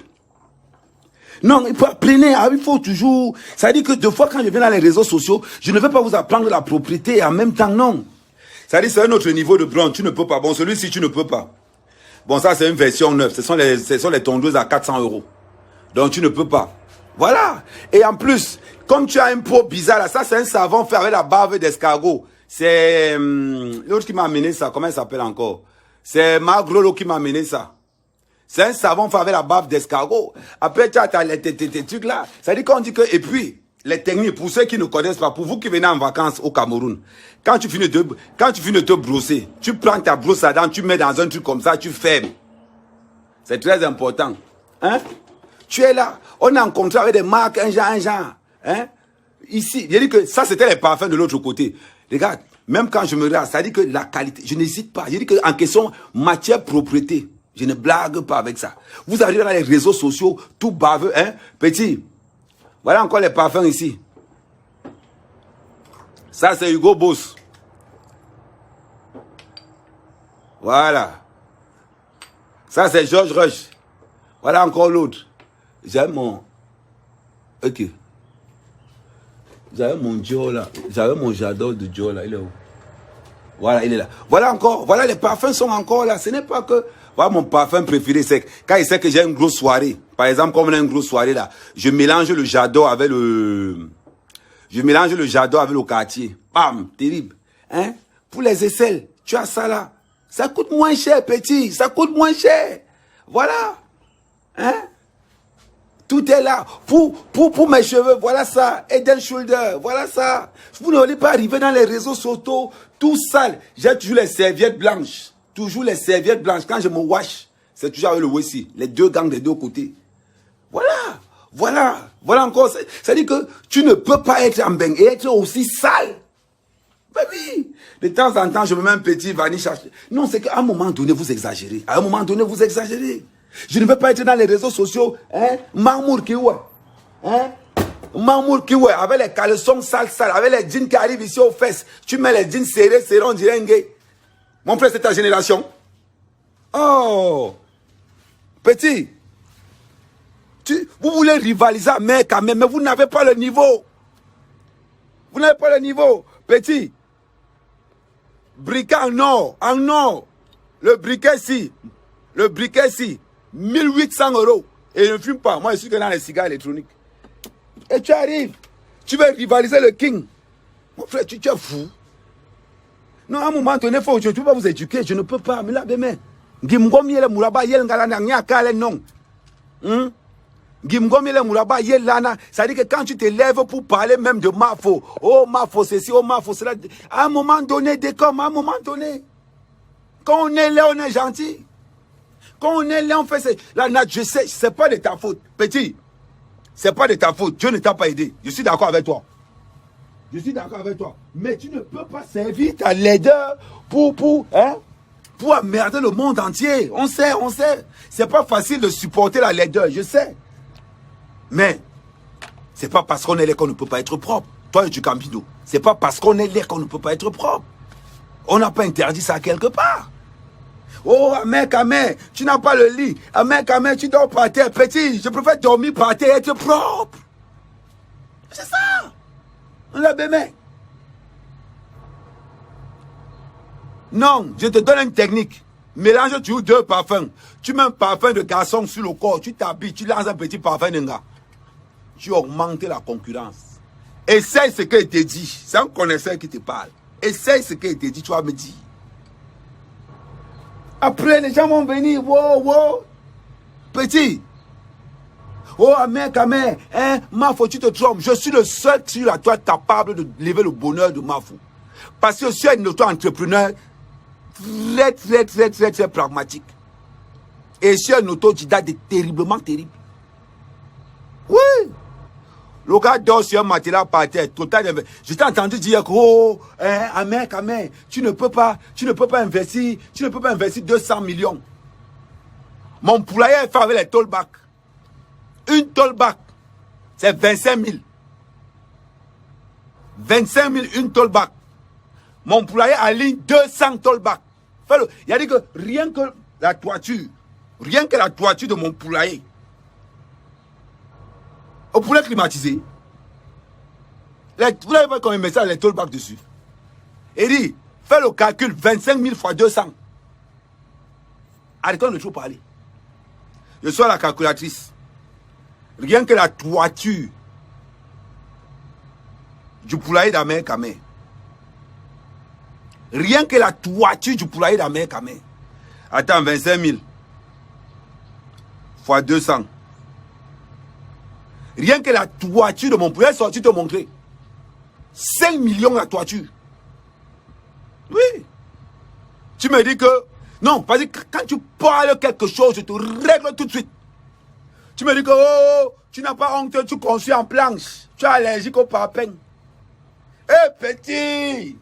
Non, il faut apprendre, il faut toujours... Ça veut dire que deux fois quand je viens dans les réseaux sociaux, je ne vais pas vous apprendre la propriété et en même temps, non. Ça veut dire que c'est un autre niveau de brown, tu ne peux pas. Bon, celui-ci, tu ne peux pas. Bon, ça, c'est une version neuve. Ce sont les tondeuses à 400 €. Donc, tu ne peux pas. Voilà. Et en plus, comme tu as un pot bizarre, là, ça, c'est un savon fait avec la bave d'escargot. C'est l'autre qui m'a amené ça. Comment il s'appelle encore? C'est Marc qui m'a amené ça. C'est un savon fait avec la bave d'escargot. Après, tu as tes trucs là. Ça dit qu'on dit que... Et puis, les techniques, pour ceux qui ne connaissent pas, pour vous qui venez en vacances au Cameroun, quand tu finis de te brosser, tu prends ta brosse à dents, tu mets dans un truc comme ça, tu fermes. C'est très important. Hein? Tu es là. On a rencontré avec des marques, un genre. Hein? Ici, il dit que ça, c'était les parfums de l'autre côté. Regarde, même quand je me regarde, ça dit que la qualité, je n'hésite pas. Je dis qu'en question matière, propreté, je ne blague pas avec ça. Vous arrivez dans les réseaux sociaux, tout baveux, hein? Petit, voilà encore les parfums ici. Ça, c'est Hugo Boss. Voilà. Ça, c'est George Rush. Voilà encore l'autre. J'avais mon... Ok. J'avais mon Dior là. J'avais mon J'adore de Dior là. Il est où? Voilà, il est là. Voilà encore. Voilà, les parfums sont encore là. Ce n'est pas que... Voilà mon parfum préféré. C'est quand il sait que j'ai une grosse soirée. Par exemple, comme on a une grosse soirée là. Je mélange le J'adore avec le... Je mélange le J'adore avec le quartier. Bam, terrible. Hein? Pour les aisselles, tu as ça là. Ça coûte moins cher, petit. Ça coûte moins cher. Voilà. Hein? Tout est là. Pour mes cheveux, voilà ça. Head and Shoulder, voilà ça. Vous n'allez pas arriver dans les réseaux sociaux, tout sale. J'ai toujours les serviettes blanches. Toujours les serviettes blanches. Quand je me wash, c'est toujours avec le Wessi. Les deux gangs des deux côtés. Voilà. Voilà. Voilà encore. Ça dit que tu ne peux pas être en bain et être aussi sale. Ben oui. De temps en temps, je me mets un petit vanille chercher. Non, c'est qu'à un moment donné, vous exagérez. À un moment donné, vous exagérez. Je ne veux pas être dans les réseaux sociaux, hein, Mamour Kiwe, hein, Mamour Kiwe, avec les caleçons sales, avec les jeans qui arrivent ici aux fesses. Tu mets les jeans serrés, on dirait un gay. Mon frère, c'est ta génération. Oh, petit, vous voulez rivaliser à mer quand même, mais vous n'avez pas le niveau. Vous n'avez pas le niveau, petit. Briquet en or, le briquet ici, 1800 €. Et je ne fume pas. Moi, je suis que dans les cigares électroniques. Et tu arrives. Tu veux rivaliser le king. Mon frère, tu es fou. Non, à un moment donné, je ne peux pas vous éduquer. Je ne peux pas. Mais là, demain. Gimgomi le mouraba yel ngalana nyakale non. Gimgomi le mouraba yel lana. Ça dit que quand tu te lèves pour parler même de Mafo. Oh, Mafo, ceci, oh, Mafo, cela. À un moment donné, décomme, à un moment donné. Quand on est là, on est gentil. Quand on est là, on fait la nature, je sais, c'est pas de ta faute. Petit, Ce n'est pas de ta faute. Dieu ne t'a pas aidé. Je suis d'accord avec toi. Je suis d'accord avec toi. Mais tu ne peux pas servir ta laideur pour emmerder le monde entier. On sait. C'est pas facile de supporter la laideur, je sais. Mais, c'est pas parce qu'on est laid qu'on ne peut pas être propre. Toi et du Campino, c'est pas parce qu'on est laid qu'on ne peut pas être propre. On n'a pas interdit ça quelque part. Oh, Amé, tu n'as pas le lit. Amé, tu dors par terre. Petit, je préfère dormir par terre et être propre. C'est ça. On l'a bémé. Non, je te donne une technique. Mélange toujours 2 parfums. Tu mets un parfum de garçon sur le corps, tu t'habilles, tu lances un petit parfum d'un gars. Tu augmentes la concurrence. Essaye ce qu'il te dit. C'est un connaisseur qui te parle. Essaye ce qu'il te dit, tu vas me dire. Après, les gens vont venir. Wow. Petit. Oh, Amé, Mafo, tu te trompes. Je suis le seul sur la toile capable de lever le bonheur de Mafo. Parce que je suis un auto-entrepreneur très pragmatique. Et je suis un autodidacte terriblement terrible. Oui. Le gars dort sur un matelas par terre. Je t'ai entendu dire que, oh, Amé, tu ne peux pas investir 200 millions. Mon poulailler est fait avec les tollbacks. Une tollback, c'est 25 000. 25 000, une tollback. Mon poulailler aligne 200 tollbacks. Il a dit que rien que la toiture de mon poulailler, au poulet climatisé, vous n'avez pas quand même mis ça, les tollbacks dessus. Il dit, fais le calcul, 25 000 fois 200. Arrêtons de trop parler. Je suis à la calculatrice. Rien que la toiture du poulailler d'Amé Kamé. Rien que la toiture du poulailler d'Amé Kamé. Attends, 25 000 fois 200. Rien que la toiture de mon poulailler, sorti te montrer. 5 millions la toiture. Oui. Tu me dis que... Non, parce que quand tu parles quelque chose, je te règle tout de suite. Tu me dis que, oh, tu n'as pas honte, tu construis en planche. Tu es allergique au parpaing. Eh, petit!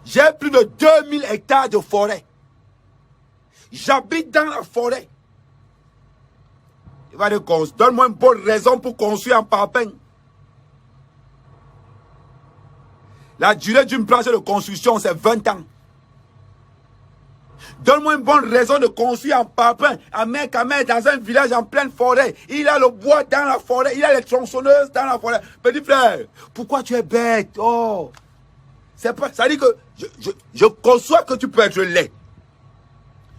J'ai plus de 2000 hectares de forêt. J'habite dans la forêt. Il va dire, donne-moi une bonne raison pour construire en parpaing. La durée d'une planche de construction, c'est 20 ans. Donne-moi une bonne raison de construire en parpaing, à Amé dans un village en pleine forêt. Il a le bois dans la forêt, il a les tronçonneuses dans la forêt. Petit frère, pourquoi tu es bête? Oh, c'est pas, ça dit que je conçois que tu peux être laid.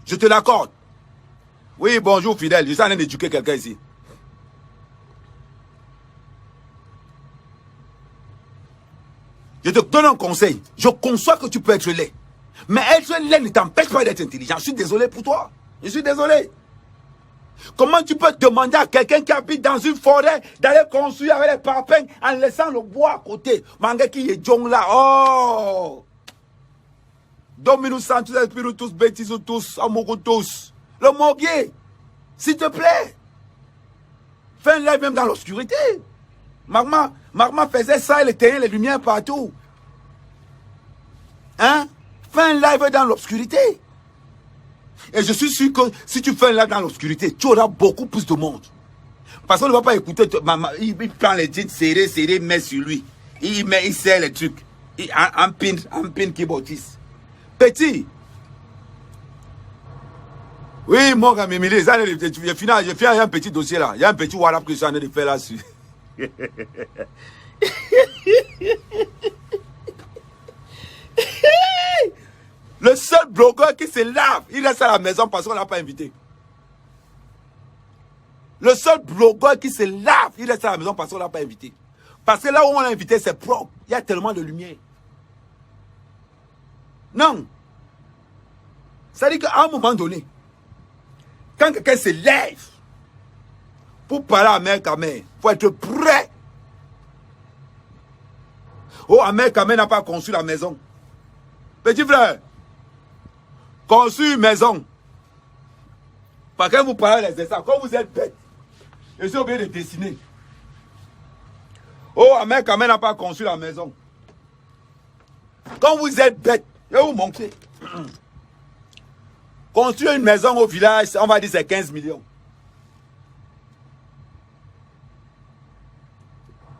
Je te l'accorde. Oui, bonjour fidèle, je suis en train d'éduquer quelqu'un ici. Je te donne un conseil. Je conçois que tu peux être laid. Mais être laid ne t'empêche pas d'être intelligent. Je suis désolé pour toi. Je suis désolé. Comment tu peux demander à quelqu'un qui habite dans une forêt d'aller construire avec les parpaings en laissant le bois à côté? Manga qui est jong là. Oh! Dominus Sanctus Spiritus Betis tous, Amour tous. Le morguier. S'il te plaît. Fais un live même dans l'obscurité. Magma faisait ça, il éteignait les lumières partout. Hein? Fais un live dans l'obscurité. Et je suis sûr que si tu fais un live dans l'obscurité, tu auras beaucoup plus de monde. Parce qu'on ne va pas écouter. Il prend les jeans serrés, il met sur lui. Il serre les trucs. Un pin qui bâtisse. Petit. Oui, mon gars, Mimili, j'ai fini un petit dossier là. Il y a un petit WhatsApp que je suis en train de faire là-dessus. Le seul blogueur qui se lave, il reste à la maison parce qu'on ne l'a pas invité. Le seul blogueur qui se lave, il reste à la maison parce qu'on ne l'a pas invité. Parce que là où on l'a invité, c'est propre. Il y a tellement de lumière. Non. Ça dit qu'à un moment donné, quand quelqu'un se lève pour parler à Amé Kamé, il faut être prêt. Oh, Amé Kamé n'a pas construit la maison. Petit frère, construire une maison. Parce que vous parlez des essais, quand vous êtes bête, Je suis obligé de dessiner. Oh, Ahmed Kamel n'a pas conçu la maison. Quand vous êtes bête, je vais vous montrer. Construire une maison au village, on va dire c'est 15 millions.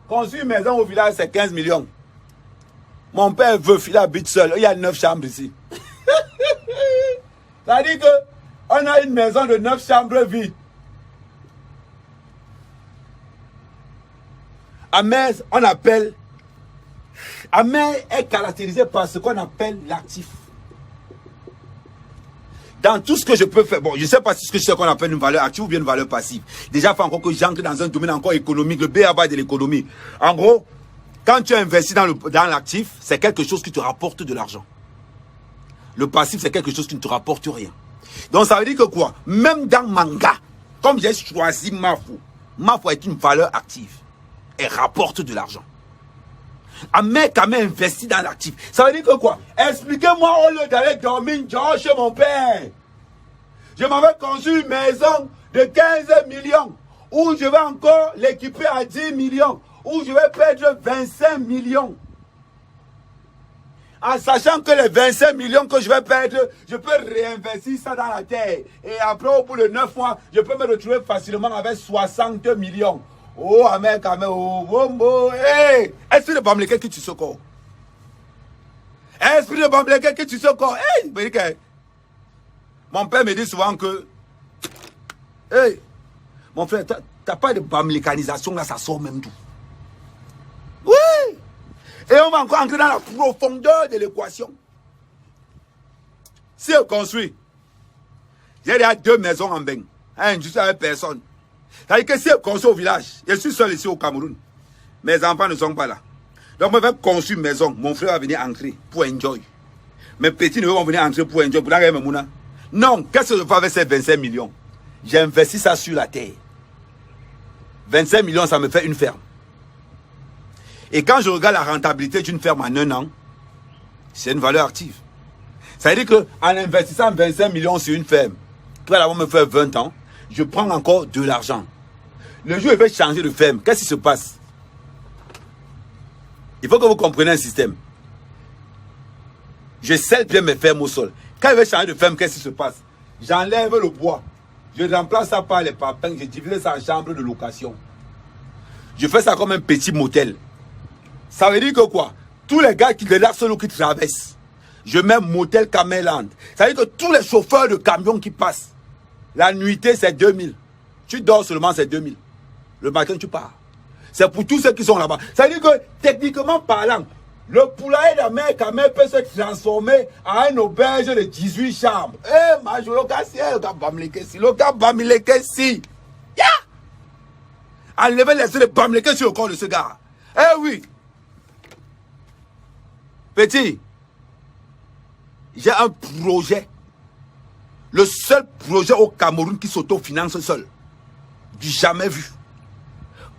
Construire une maison au village, c'est 15 millions. Mon père veut, il habite seul. Il y a 9 chambres ici. Ça dit que on a une maison de 9 chambres vide. Ahmed, on appelle. Ahmed est caractérisé par ce qu'on appelle l'actif. Dans tout ce que je peux faire, bon, je ne sais pas si ce que c'est qu'on appelle une valeur active ou bien une valeur passive. Déjà, il faut encore que j'entre dans un domaine encore économique, le B.A.B.A. de l'économie. En gros, quand tu investis dans l'actif, c'est quelque chose qui te rapporte de l'argent. Le passif, c'est quelque chose qui ne te rapporte rien. Donc, ça veut dire que quoi? Même dans manga, comme j'ai choisi Mafo est une valeur active. Elle rapporte de l'argent. Ahmed Kamel investit dans l'actif. Ça veut dire que quoi? Expliquez-moi au lieu d'aller dormir chez mon père. Je m'avais conçu une maison de 15 millions où je vais encore l'équiper à 10 millions, où je vais perdre 25 millions. En sachant que les 25 millions que je vais perdre, je peux réinvestir ça dans la terre. Et après, au bout de 9 mois, je peux me retrouver facilement avec 60 millions. Oh, Ahmed Kamel, oh, hey! Esprit de Bamileke qui tu secours. Esprit de Bamileke qui tu secours. Hey! Mon père me dit souvent que, hey, mon frère, t'as pas de bamilekanisation là, ça sort même d'où? Oui! Et on va encore entrer dans la profondeur de l'équation. Si on construit, j'ai déjà 2 maisons en Beng, je suis avec personne. C'est-à-dire que si on construit au village, je suis seul ici au Cameroun, mes enfants ne sont pas là. Donc, je vais construire une maison, mon frère va venir entrer pour enjoy. Mes petits neveux vont venir entrer pour enjoy, pour la Mouna. Non, qu'est-ce que je fais avec ces 25 millions? J'ai investi ça sur la terre. 25 millions, ça me fait une ferme. Et quand je regarde la rentabilité d'une ferme en 1 an, c'est une valeur active. Ça veut dire qu'en investissant 25 millions sur une ferme, qui va d'abord me faire 20 ans, je prends encore de l'argent. Le jour où je vais changer de ferme, qu'est-ce qui se passe? Il faut que vous compreniez un système. Je scelle bien mes fermes au sol. Quand je vais changer de ferme, qu'est-ce qui se passe? J'enlève le bois. Je remplace ça par les papins. Je divise ça en chambre de location. Je fais ça comme un petit motel. Ça veut dire que quoi? Tous les gars qui qui traversent, je mets motel Cameland. Ça veut dire que tous les chauffeurs de camions qui passent, la nuitée c'est 2000. Tu dors seulement c'est 2000. Le matin tu pars. C'est pour tous ceux qui sont là-bas. Ça veut dire que techniquement parlant, le poulailler d'Ahmed Kamel peut se transformer en une auberge de 18 chambres. Eh, ma je le gars Bamileke si. Ya! Enlevez les yeux de Bamileke sur le corps de ce gars. Eh oui. Petit, j'ai un projet. Le seul projet au Cameroun qui s'autofinance seul. Du jamais vu.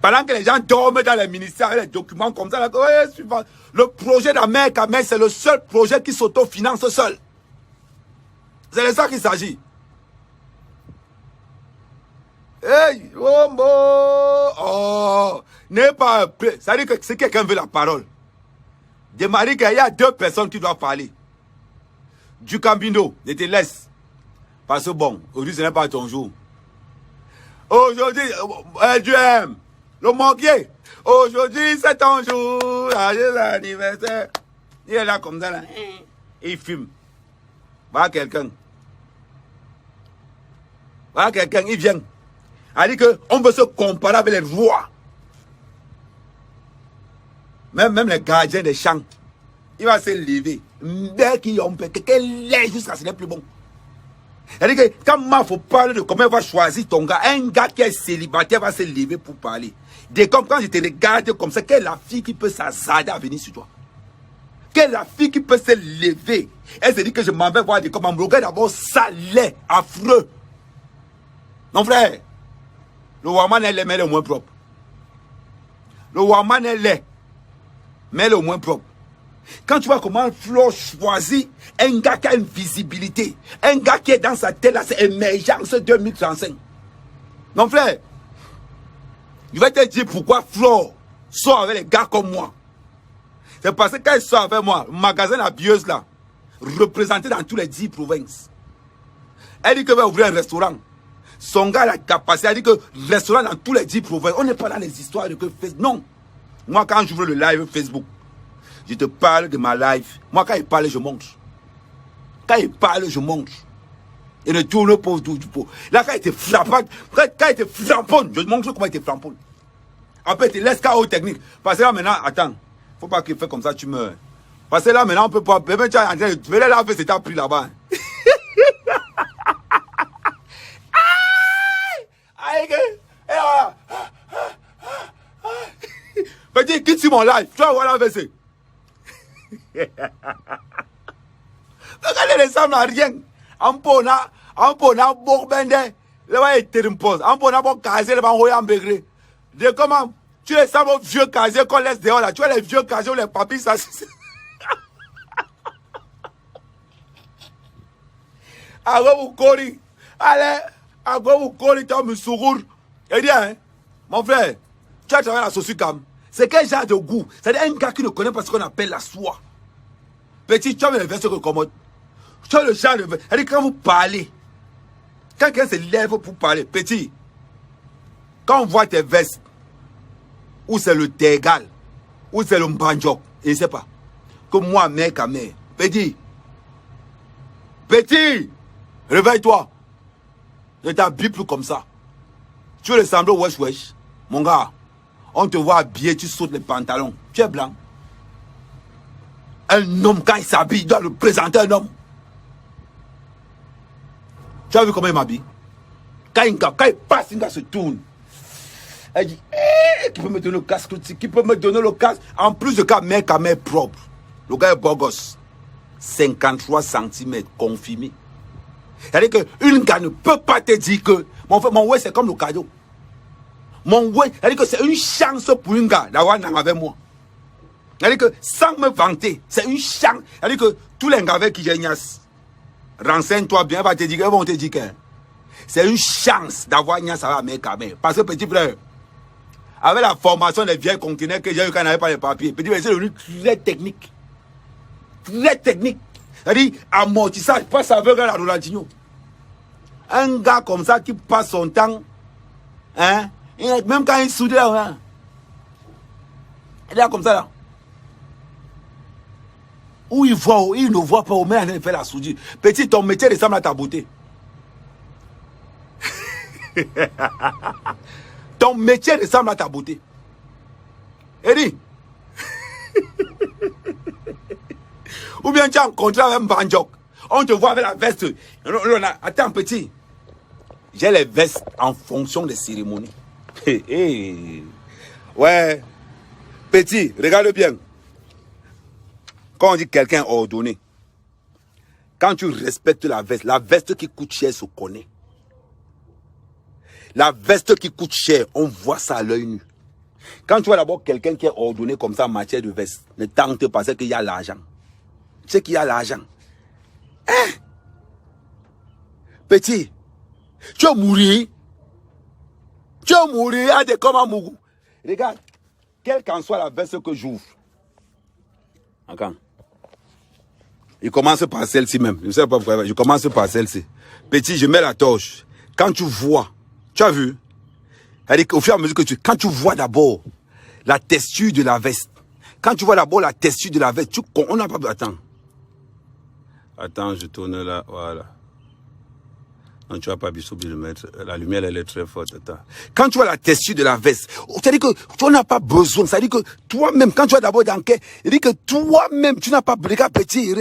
Pendant que les gens dorment dans les ministères avec les documents comme ça, là, ouais, suivant. Le projet d'Ahmed Kamel, c'est le seul projet qui s'autofinance seul. C'est de ça qu'il s'agit. Hey, oh, n'est pas un peu. Ça veut dire que si quelqu'un veut la parole, démarrer qu'il y a 2 personnes qui doivent parler. Du Cambino, je te laisse. Parce que bon, aujourd'hui ce n'est pas ton jour. Aujourd'hui, Dieu aime. Le manquier. Aujourd'hui, c'est ton jour. L'anniversaire. Il est là comme ça. Là. Il fume. Voilà quelqu'un. Voilà quelqu'un, il vient. Il dit qu'on veut se comparer avec les rois. Même les gardiens des champs. Il va se lever. Dès qu'ils ont quelqu'un lève jusqu'à ce n'est plus bon. C'est-à-dire que quand il faut parler de comment il va choisir ton gars, un gars qui est célibataire va se lever pour parler. Dès que quand je te regarde comme ça, quelle est la fille qui peut s'hasarder à venir sur toi? Quelle est la fille qui peut se lever? Elle se dit que je m'en vais voir des comment me regarde d'abord salé, affreux. Non frère, le Waman est laid, mais le moins propre. Le Waman est laid, mais le moins propre. Quand tu vois comment Flo choisit un gars qui a une visibilité, un gars qui est dans sa tête, là, c'est émergence 2035. Non frère, Je vais te dire pourquoi Flo sort avec les gars comme moi. C'est parce que quand il sort avec moi, le magasin La Bieuse là, représenté dans tous les 10 provinces. Elle dit qu'elle va ouvrir un restaurant. Son gars a la capacité, elle dit que restaurant dans tous les 10 provinces. On n'est pas dans les histoires de que Facebook. Non. Moi, quand j'ouvre le live Facebook, je te parle de ma life. Moi, quand il parle, je mange. Quand il parle, je mange. Et ne tourne pas autour du pot. Là, quand il était frappant, quand il était flamponne, je montre comment il était flamponne. Après, il te laisse KO technique. Parce que là, maintenant, attends. Faut pas qu'il fait comme ça, tu meurs. Parce que là, maintenant, on peut pas. Même tu as en train de. Tu veux là, c'est ta pris là-bas. Petit, quitte sur mon live. Tu vas voir la VC. Regardez les femmes à rien. En pona, bon bende. Le va être une pause. En pona, bon casier, le va envoyer en bégré. De comment? Tu les sens vos vieux casiers qu'on laisse dehors là. Tu vois les vieux casiers où les papis, ça. Allez, vous courez. Allez, vous courez, tu as me sourire. Et dis, hein, mon frère, tu as travaillé à la Sosukam. C'est quel genre de goût? C'est-à-dire un gars qui ne connaît pas ce qu'on appelle la soie. Petit, tu as les vestes que commode. Tu as le genre de vestes. C'est-à-dire quand vous parlez, quand quelqu'un se lève pour parler, petit, quand on voit tes vestes, ou c'est le tégal, ou c'est le mbanjok, je ne sais pas. Que moi, mec à mère, petit, réveille-toi. Ne t'habille plus comme ça. Tu veux ressembler au wesh, mon gars. On te voit habillé, tu sautes les pantalons. Tu es blanc. Un homme, quand il s'habille, il doit représenter un homme. Tu as vu comment il m'habille? Quand il passe, il se tourne. Elle dit, qui peut me donner le casque? Qui peut me donner le casque? En plus de cas, mec à mec propre. Le gars est beau gosse. 53 cm, confirmé. C'est-à-dire qu'une gars ne peut pas te dire que mon ouais, c'est comme le cadeau. Mon ouais, c'est-à-dire que c'est une chance pour une gars d'avoir un avec moi. C'est-à-dire que sans me vanter, c'est une chance. C'est-à-dire que tous les gars avec qui j'ai niasse, renseigne-toi bien, ils vont te dire que c'est une chance d'avoir niasse avec un mec. Parce que petit frère, avec la formation des vieilles conteneurs que j'ai eu quand on n'avait pas les papiers, petit frère, c'est devenu très technique. Très technique. C'est-à-dire, amortissage, pas ça veut la Ronaldinho. Un gars comme ça qui passe son temps, hein, même quand il soude, hein, il est là comme ça là. Où il voit, il ne voit pas, au moins il fait la soudure. Petit, ton métier ressemble à ta beauté. Ton métier ressemble à ta beauté. Eddie. Ou bien tu as un contrat avec Mbandjok. On te voit avec la veste. Attends, petit. J'ai les vestes en fonction des cérémonies. Ouais. Petit, regarde bien. Quand on dit quelqu'un ordonné, quand tu respectes la veste qui coûte cher se connaît. La veste qui coûte cher, on voit ça à l'œil nu. Quand tu vois d'abord quelqu'un qui est ordonné comme ça en matière de veste, ne tente pas, c'est qu'il y a l'argent. Tu sais qu'il y a l'argent. Hein? Petit, tu vas mourir. Tu vas mourir à des comment mourou. Regarde, quelle qu'en soit la veste que j'ouvre. Encore. Il commence par celle-ci même. Je ne sais pas pourquoi. Je commence par celle-ci. Petit, je mets la torche. Quand tu vois, tu as vu? C'est-à-dire qu'au fur et à mesure que quand tu vois d'abord la texture de la veste, quand tu vois d'abord la texture de la veste, on n'a pas... Attends, je tourne là, voilà. Non, tu vas pas oublier de mettre. La lumière, elle est très forte. Attends. Quand tu vois la texture de la veste, c'est-à-dire que tu n'as pas besoin. C'est-à-dire que toi-même, quand tu vas d'abord dans quai, il dit que toi-même, tu n'as pas... Regarde petit.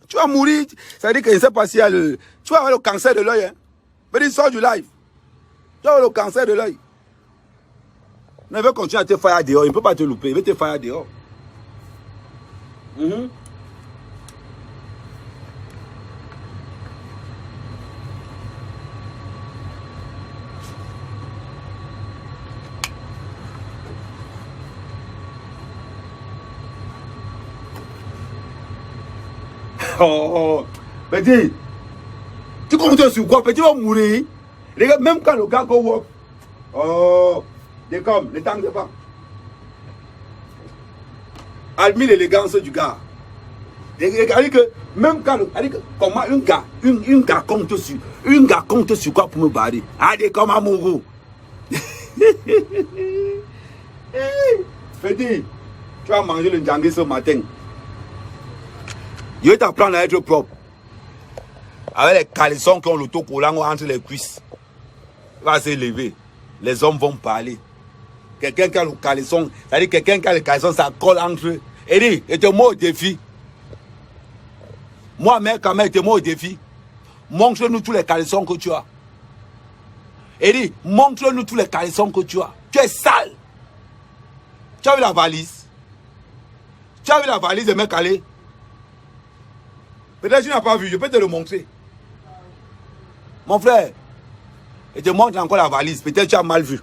Tu vas mourir. C'est-à-dire que je ne sais pas s'il y a le... Tu vas avoir le cancer de l'œil. Hein? Mais il sort du live. Tu vas avoir le cancer de l'œil. Il veut continuer à te faire dehors. Il ne peut pas te louper. Il veut te faire dehors. Oh, petit, tu comptes sur quoi? Petit va mourir. Regarde, même quand le gars go work, Oh, décomme, ne t'en pas. Admire l'élégance du gars. Regardez que, même quand, comment un gars compte sur quoi pour me barrer. Allez, comme amoureux. Fedi, tu vas manger le djangé ce matin. Je vais t'apprendre à être propre. Avec les caleçons qui ont l'autocollant entre les cuisses. Il va se lever. Les hommes vont parler. Quelqu'un qui a le caleçon, c'est-à-dire quelqu'un qui a le caleçon, ça colle entre eux. Et dit, et te moi au défi. Moi, mec, quand même, te moi au défi. Montre-nous tous les caleçons que tu as. Et dit, montre-nous tous les caleçons que tu as. Tu es sale. Tu as vu la valise? Tu as vu la valise de mec calé? Peut-être que tu n'as pas vu, je peux te le montrer. Mon frère, et te montre encore la valise. Peut-être que tu as mal vu.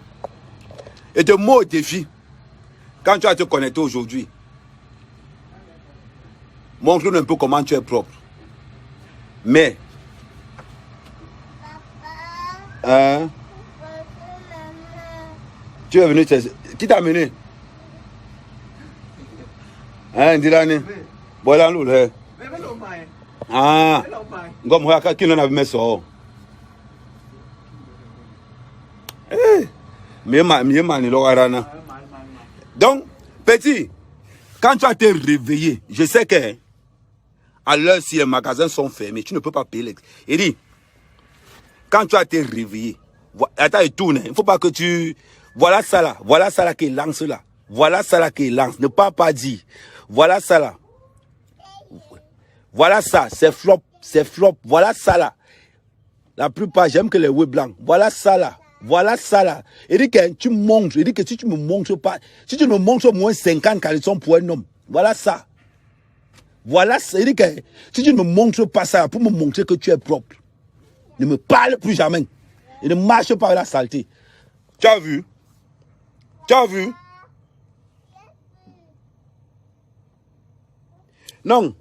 Et te moi au défi. Quand tu vas te connecter aujourd'hui, montre-nous un peu comment tu es propre. Mais, hein? Tu es venu, qui t'a amené? Hein, dis-le. Voilà, nous, là. Ah, comme moi, qui n'en a mis ça? Donc, petit, quand tu as été réveillé, je sais que à l'heure si les magasins sont fermés, tu ne peux pas payer. Il dit, quand tu as été réveillé, attends, il tourne, il ne faut pas que tu... Voilà ça là qui lance là. Voilà ça là qui lance, ne pas dire. Voilà ça là. Voilà ça, c'est flop, voilà ça là. La plupart, j'aime que les web blancs. Voilà ça là. Voilà ça là. Il dit que tu montres, il dit que si tu ne me montres pas, si tu me montres au moins 50 caleçons pour un homme, voilà ça. Voilà ça. Il dit que si tu ne me montres pas ça pour me montrer que tu es propre, ne me parle plus jamais. Et ne marche pas avec la saleté. Tu as vu? Tu as vu? Non.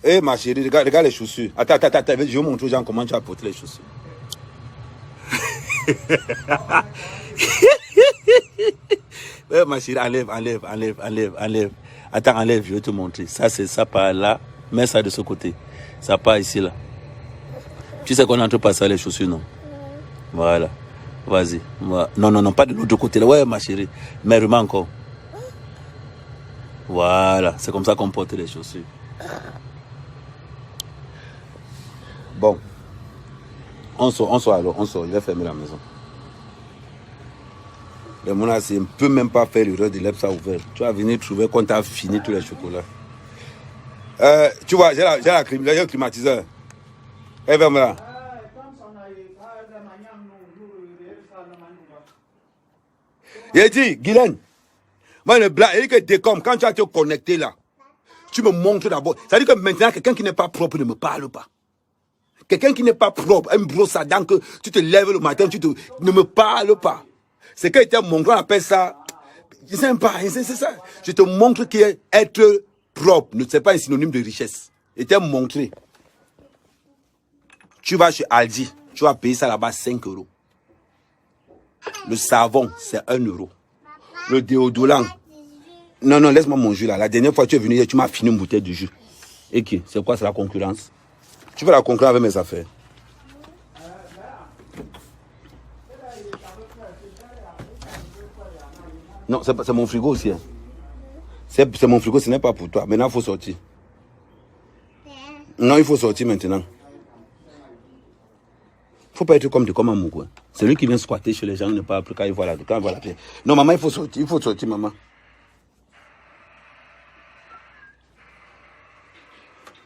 Eh ma chérie, regarde les chaussures. Attends, je vais vous montrer aux gens comment tu as porté les chaussures. Eh ma chérie, enlève. Attends, enlève, je vais te montrer. Ça, c'est ça par là. Mets ça de ce côté. Ça part ici, là. Tu sais qu'on est en train de passer les chaussures, non? Voilà. Vas-y. Non, pas de l'autre côté, là. Ouais, ma chérie. Mais remets encore. Voilà. C'est comme ça qu'on porte les chaussures. Bon. On sort alors. Je vais fermer la maison. Le Monas, ne peut même pas faire l'erreur de laisser ça ouvert. Tu vas venir trouver quand tu as fini tous les chocolats. Tu vois, j'ai le climatiseur. Et là. Il dit, Guylaine, moi le blanc, il dit que décomme, quand tu vas te connecter là, tu me montres d'abord. Ça veut dire que maintenant, quelqu'un qui n'est pas propre ne me parle pas. Quelqu'un qui n'est pas propre, un brosse à dents que tu te lèves le matin, ne me parle pas. C'est que mon grand appelle ça, je sais pas, c'est ça. Je te montre qu'être propre ne c'est pas un synonyme de richesse. Je t'ai montré. Tu vas chez Aldi, tu vas payer ça là-bas 5 €. Le savon, c'est 1 €. Le déodorant. Non, laisse-moi mon jus là. La dernière fois que tu es venu, tu m'as fini une bouteille de jus. Et qui? C'est quoi? C'est la concurrence. Tu veux la concurrence avec mes affaires. Non, c'est mon frigo aussi. Hein. C'est mon frigo, ce n'est pas pour toi. Maintenant, il faut sortir. Non, il faut sortir maintenant. Il ne faut pas être comme un mougou. C'est lui qui vient squatter chez les gens, ne pas plus quand il voit la pierre. Non, maman, il faut sortir, maman.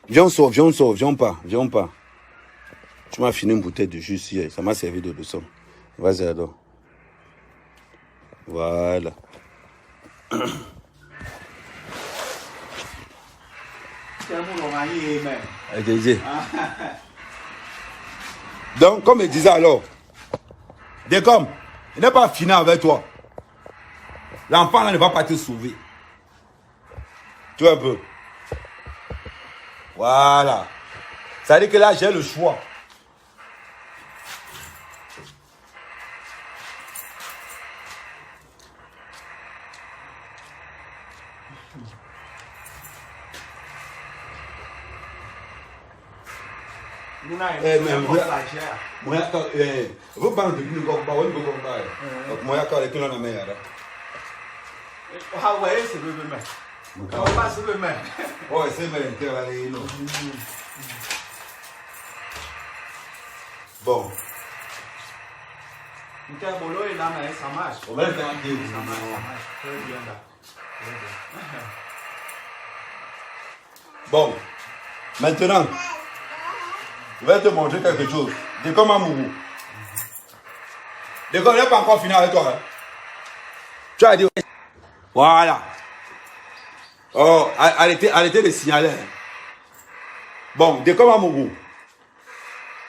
Viens pas. Tu m'as fini une bouteille de jus hier, ça m'a servi de leçon. Vas-y, alors. Voilà. Donc, comme je disais alors, décomme, il n'est pas fini avec toi. L'enfant là ne va pas te sauver. Tu vois un peu. Voilà. Ça veut dire que là, j'ai le choix. Vous parlez de nous, vous parlez de moi, je parle de la mer.
Ah ouais, c'est le même. On va c'est le même.
Ouais, c'est le même. Bon.
Ça marche.
On va le faire un peu.
Ça marche. Très bien là.
Bon. Maintenant, je vais te montrer quelque chose. De comme Amourou. De comme il n'est pas encore fini avec toi. Hein? Tu as dit. Voilà. Oh, arrêtez de signaler. Bon, de comme Amourou.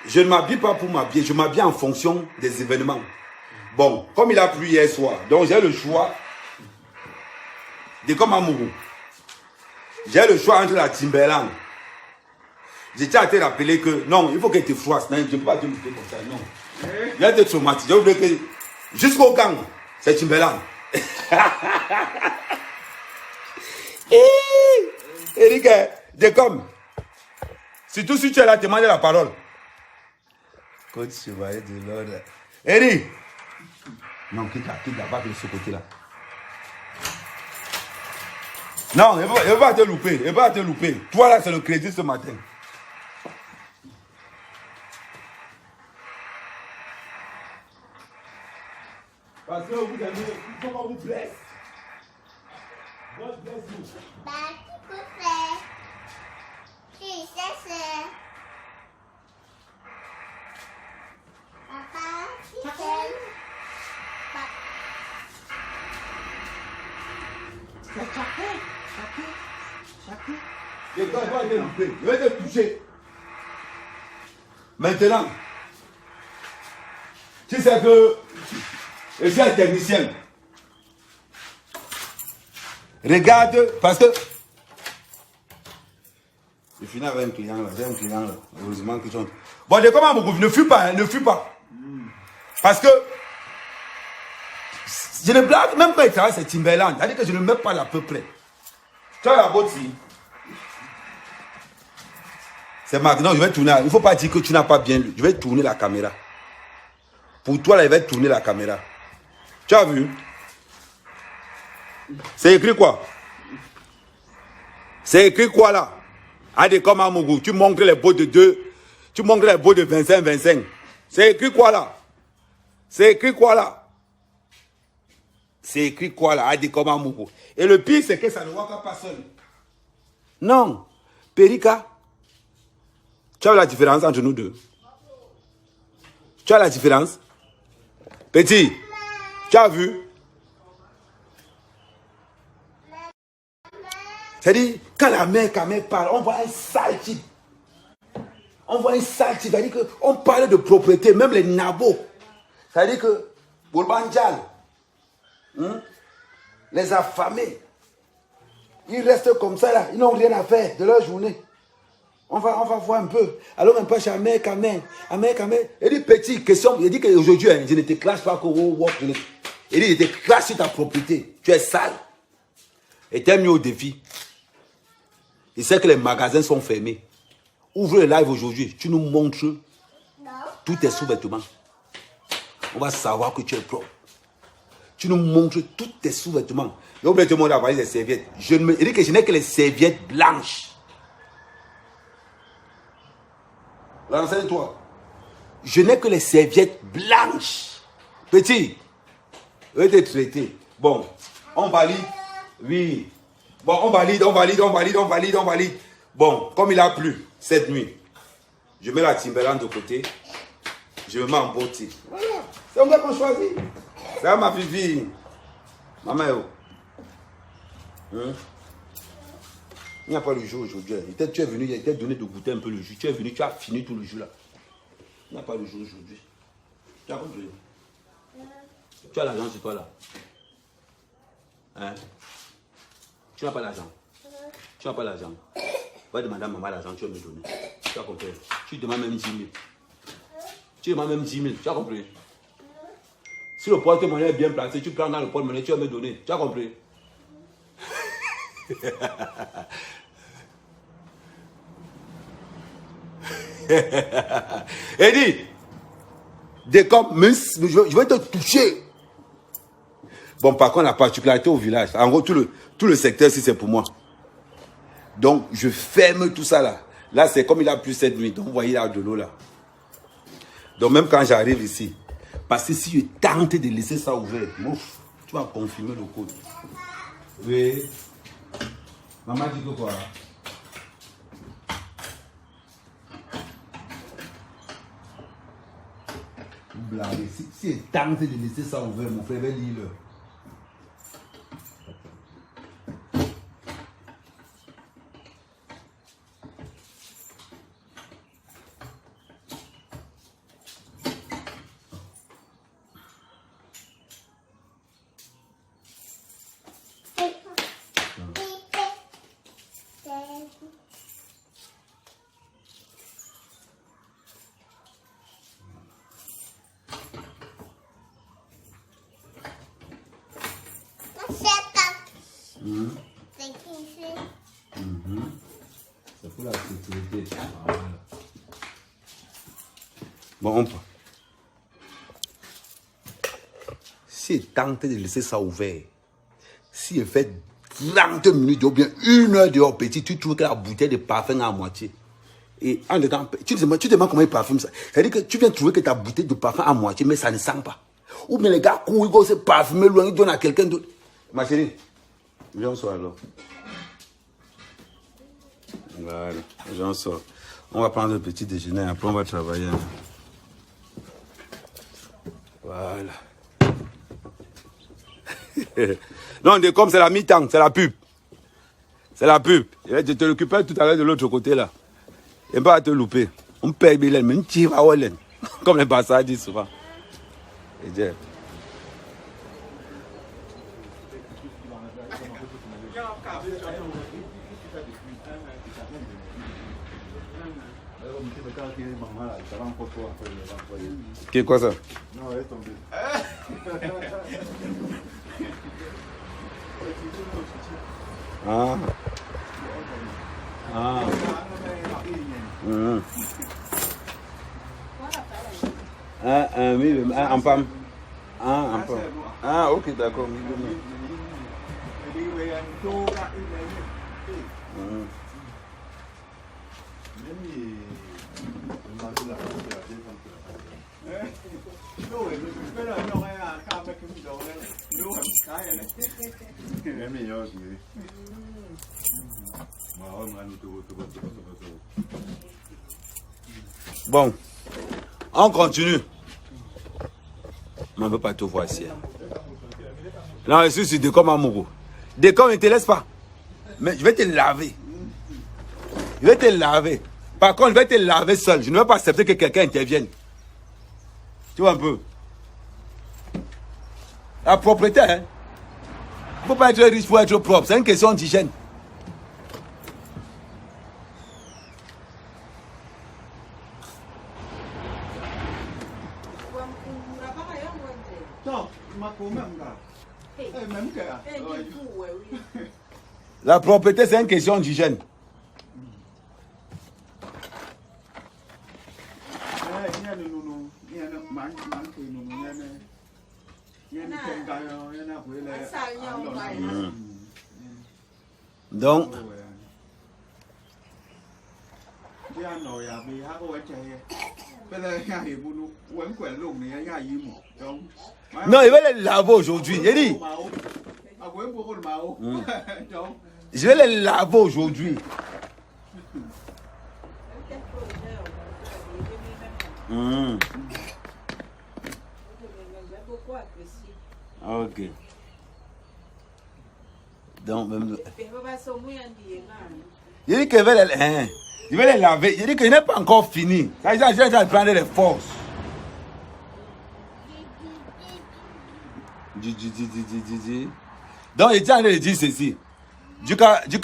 Je ne m'habille pas pour m'habiller, je m'habille en fonction des événements. Bon, comme il a plu hier soir, donc j'ai le choix de comme Amourou. J'ai le choix entre la Timberland. J'ai déjà été rappelé que non, il faut qu'elle te froisse. Je ne peux pas te lutter comme ça, non. Il y a des traumatismes. J'ai oublié que jusqu'au gang, c'est Timberland. Eric, de comme. Surtout si tu es là, te demande la parole. Côte chevalier de l'ordre. Eric! Non, quitte là, pas de ce côté-là. Non, il va te louper, il va te louper. Toi là, c'est le crédit ce matin. Parce que vous avez, il faut qu'on vous blesse. God bless you.
Bah, tu peux faire. Tu sais, c'est. Papa, tu sais.
Il va te louper, il va te toucher. Maintenant, tu sais que je suis un technicien. Regarde, parce que je finis avec un client là, j'ai un client là, heureusement qu'ils sont. Bon, de comment beaucoup, ne fuis pas, hein, ne fuis pas. Parce que je ne blague même pas, il travaille c'est Timberland, c'est-à-dire que je ne mets pas à peu près. Tu as la botte ici. C'est maintenant, je vais tourner. Il ne faut pas dire que tu n'as pas bien lu. Je vais tourner la caméra. Pour toi, là, je vais tourner la caméra. Tu as vu? C'est écrit quoi? C'est écrit quoi là? Allez, comme à Mougou, tu montres les bottes de 2. Tu montres les bottes de 25. C'est écrit quoi là? C'est écrit quoi là? C'est écrit quoi là? Allez, comme à Mougou. Et le pire, c'est que ça ne voit pas seul. Non. Perika. Tu as la différence entre nous deux? Tu as la différence? Petit, tu as vu? C'est-à-dire, quand la mère parle, on voit un sale type. On voit un sale type. C'est-à-dire qu'on parle de propriété, même les nabos. C'est-à-dire que, pour le banjal, les affamés, ils restent comme ça là, ils n'ont rien à faire de leur journée. On va voir un peu. Alors même pas chez Amé Kamé. Il dit petit, question. Il dit qu'aujourd'hui, je ne te classe pas qu'au work. Il dit, je te classe sur ta propriété. Tu es sale. Et tu es mis au défi. Il sait que les magasins sont fermés. Ouvre le live aujourd'hui. Tu nous montres tous tes sous-vêtements. On va savoir que tu es propre. Tu nous montres tous tes sous-vêtements. Il oublie tout le monde à parler des serviettes. Il dit que je n'ai que les serviettes blanches. Renseigne-toi. Je n'ai que les serviettes blanches. Petit, je vais te traiter. Bon, on valide. Oui. Bon, on valide. Bon, comme il a plu cette nuit, je mets la Timberland de côté. Je me mets en beauté. Voilà. C'est un gars qu'on choisit. C'est ma fille. Maman, il n'y a pas le jus aujourd'hui. Tu es venu, il t'a donné de goûter un peu le jus. Tu es venu, tu as fini tout le jus là. Il n'y a pas le jus aujourd'hui. Tu as compris? Tu as l'argent sur toi là. Hein? Tu n'as pas l'argent. Tu n'as pas l'argent. Va demander à maman l'argent, tu vas me donner. Tu as compris? Tu demandes même 10 000. Tu demandes même 10 000. Tu as compris? Si le porte-monnaie est bien placé, tu prends dans le porte-monnaie, tu vas me donner. Tu as compris? Eddie, décom, je vais te toucher. Bon, par contre, la particularité au village, en gros, tout le secteur ici, c'est pour moi. Donc, je ferme tout ça là. Là, c'est comme il a plu cette nuit. Donc, vous voyez, il y a de l'eau là. Donc, même quand j'arrive ici, parce que si je tente de laisser ça ouvert, ouf, tu vas confirmer le code. Oui. Maman dit que quoi? Blague. Si je tente de laisser ça ouvert, mon frère va lire. C'est pour la sécurité. Voilà. Bon, on peut. Si je tente de laisser ça ouvert, si je fais 30 minutes ou bien 1 heure dehors, petit, tu trouves que la bouteille de parfum à moitié. Et en dedans, tu te demandes comment il parfume ça. C'est-à-dire que tu viens trouver que ta bouteille de parfum à moitié, mais ça ne sent pas. Ou bien les gars courent, ils vont se parfumer loin, ils donnent à quelqu'un d'autre. Ma chérie, viens, on sort alors. Voilà, j'en sors. On va prendre un petit déjeuner, après on va travailler. Voilà. Non, comme c'est la mi-temps, c'est la pub. C'est la pub. Je te l'occupais tout à l'heure de l'autre côté là. Et pas à te louper. On paye bien, mais on tire à Wallen. Comme les Bassa disent souvent. Et Dieu. Qu'est quoi ça?
Non, elle est tombée.
Ah. Ah. Mmh. Oui, en femme. Ah, en femme. Ah, ok, d'accord. Bon, on continue. Mais on ne veut pas te voir ici. Non, je suis Décom Amourou. Décom ne te laisse pas. Mais je vais te laver. Je vais te laver. Par contre, je vais te laver seul. Je ne vais pas accepter que quelqu'un intervienne. Tu vois un peu. La propreté, hein. Il ne faut pas être riche pour être propre. C'est une question d'hygiène. La propreté, c'est une question d'hygiène. Donc, non, il va les laver aujourd'hui. Il dit, je vais les laver aujourd'hui. Ok. Donc, même... Il dit que je vais les laver. Il dit qu'il n'est pas encore fini. Ça, je vais prendre les forces. Donc, il tient à dire ceci.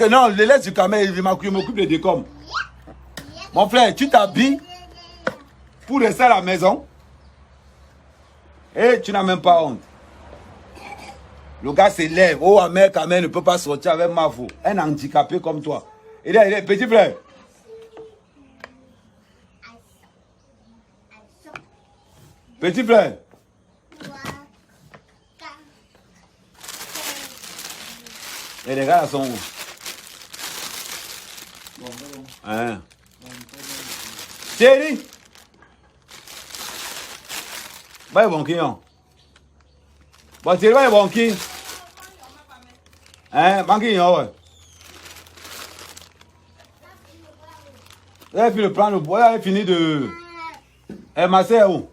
Non, le laisse du camé, il m'occupe de Décom. Mon frère, tu t'habilles pour rester à la maison et tu n'as même pas honte. Le gars s'élève. Oh, Ahmed Kamel ne peut pas sortir avec Mavo. Un handicapé comme toi. Il est petit frère. Petit frère. Et les gars là sont où? Hein? Chérie. Bah, bon qui hein? Bon, c'est vrai, bon qui? Hein? Bon qui hein, ouais? Vous avez pu le prendre, vous avez fini de... Eh, ma soeur, où?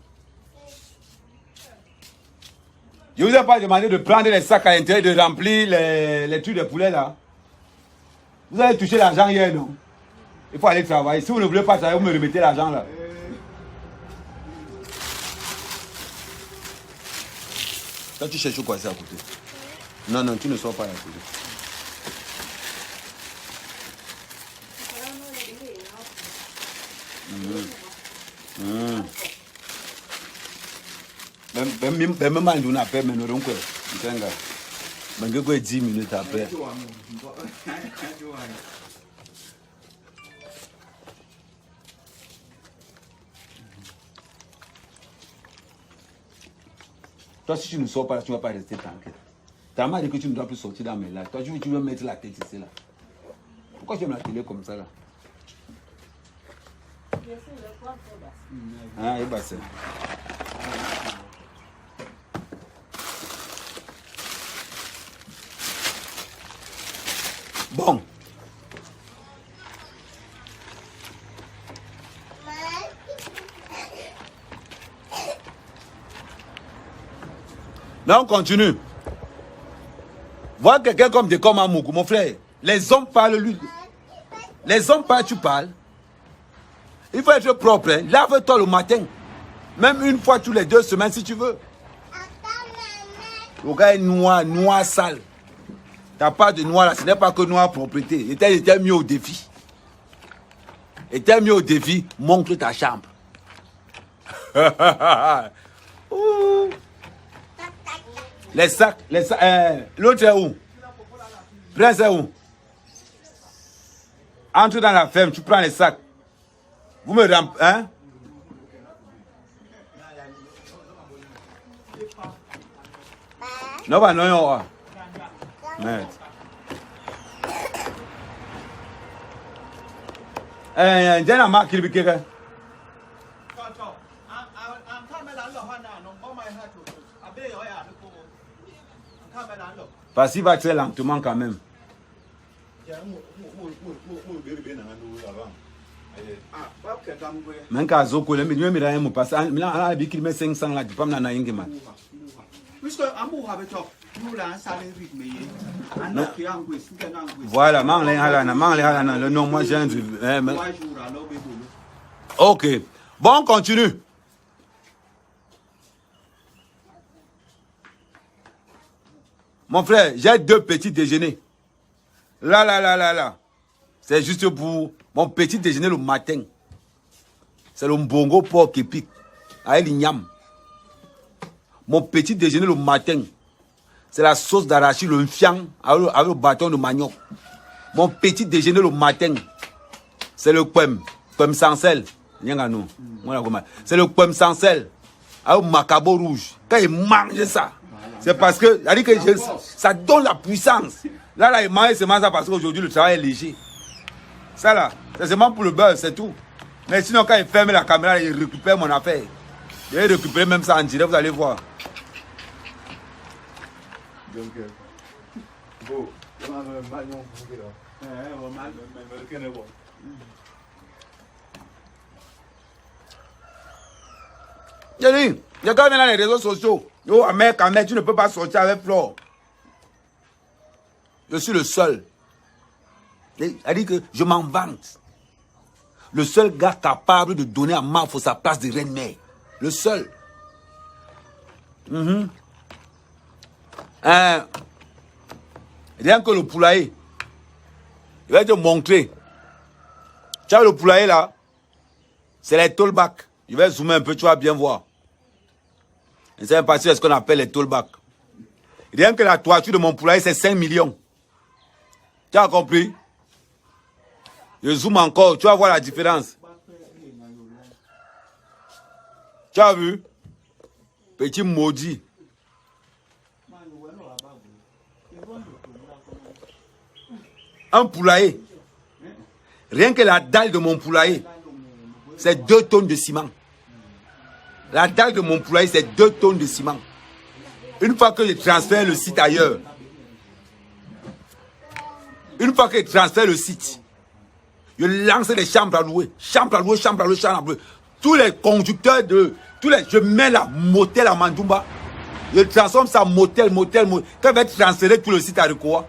Je ne vous ai pas demandé de prendre les sacs à l'intérieur, de remplir les trucs de poulet là. Vous avez touché l'argent hier, non? Il faut aller travailler. Si vous ne voulez pas travailler, vous me remettez l'argent là. Toi, tu cherches quoi ça à côté? Non, non, tu ne sors pas à côté. Même mal on appelle mais non quoi. Mais que 10 minutes après. Toi si tu ne sors pas là, tu ne vas pas rester tranquille. Tu as dit que tu ne dois plus sortir dans mes lives. Toi tu veux mettre la tête ici là. Pourquoi tu aimes la télé comme ça là? Ah, et bah c'est. Bon. Là, on continue. Voir quelqu'un comme des comme Amoukou, mon frère. Les hommes parlent, lui. Les hommes parlent, tu parles. Il faut être propre. Hein. Lave-toi le matin. Même une fois tous les 2 semaines si tu veux. Le gars est noir, noir sale. T'as pas de noir là, ce n'est pas que noir propreté. Il était mis au défi. Il était mis au défi, montre ta chambre. Les sacs, l'autre est où? Prince est où? Entre dans la ferme, tu prends les sacs. Vous me remplis, hein? Non, bah non, non. Merde. Jana ma kirbi keke. Parce qu'il va très lentement quand même. Même quand Zoko, le milieu mira un mot parce que là, on a dit qu'il met 500 là, tu peux m'en aller man. Voilà, le nom, moi j'ai un. Ok. Bon, on continue. Mon frère, j'ai 2 petits déjeuners. Là. C'est juste pour mon petit déjeuner le matin. C'est le mbongo porc épic. Avec l'igname. Mon petit déjeuner le matin. C'est la sauce d'arachide, le fiang avec le bâton de manioc. Mon petit déjeuner le matin. C'est le poème sans sel. C'est le poème sans sel. Avec le macabo rouge. Quand il mange ça. C'est parce que, ça donne la puissance. Là, il mange seulement ça parce qu'aujourd'hui, le travail est léger. Ça là, c'est seulement pour le beurre, c'est tout. Mais sinon, quand il ferme la caméra, il récupère mon affaire. Il va récupérer même ça en direct, vous allez voir. Donc, bon, j'ai dit, je regarde dans les réseaux sociaux. Yo, Ahmed, tu ne peux pas sortir avec Flore. Je suis le seul. Elle dit que je m'en vante. Le seul gars capable de donner à Mavo sa place de reine-mère. Le seul. Rien que le poulailler. Il va te montrer. Tu as le poulailler là. C'est les tollbacks. Je vais zoomer un peu, tu vas bien voir. Et c'est pas ce qu'on appelle les tollbacks. Rien que la toiture de mon poulailler, c'est 5 millions. Tu as compris? Je zoome encore, tu vas voir la différence. Tu as vu? Petit maudit. Un poulailler. Rien que la dalle de mon poulailler, c'est 2 tonnes de ciment. La dalle de mon poulailler, c'est 2 tonnes de ciment. Une fois que je transfère le site ailleurs, une fois que je transfère le site, je lance les chambres à louer. Chambre à louer, chambre à louer, chambre à louer. Tous les conducteurs je mets la motel à Mandoumba. Je transforme ça en motel. Quand je vais transférer tout le site à Rikoa,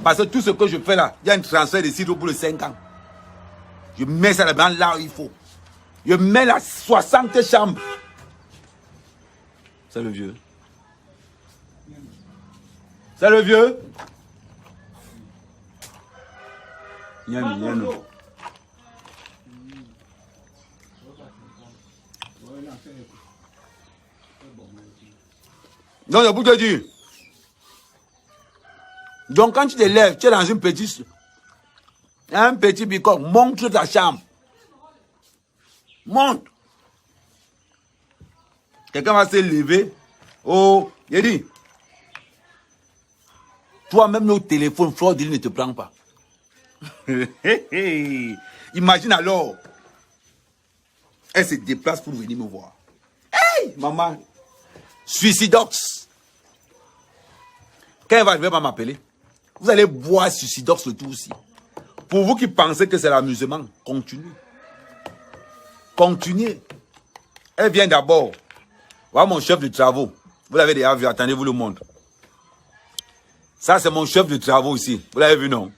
parce que tout ce que je fais là, il y a un transfert de site au bout de 5 ans. Je mets ça là où il faut. Je mets la 60 chambres. C'est le vieux. C'est le vieux. Non, je peux te dire. Donc quand tu te lèves, tu es dans un petit bicoque, montre ta chambre. Monte. Quelqu'un va se lever. Oh, il dit. Toi-même, au téléphone, Fleur ne te prend pas. Imagine alors. Elle se déplace pour venir me voir. Hey, maman. Suicidox. Quand elle va arriver, elle va m'appeler. Vous allez boire Suicidox le tout aussi. Pour vous qui pensez que c'est l'amusement, continuez. Continuez. Elle vient d'abord. Voilà mon chef de travaux. Vous l'avez déjà vu, attendez-vous le montre. Ça, c'est mon chef de travaux ici. Vous l'avez vu, non?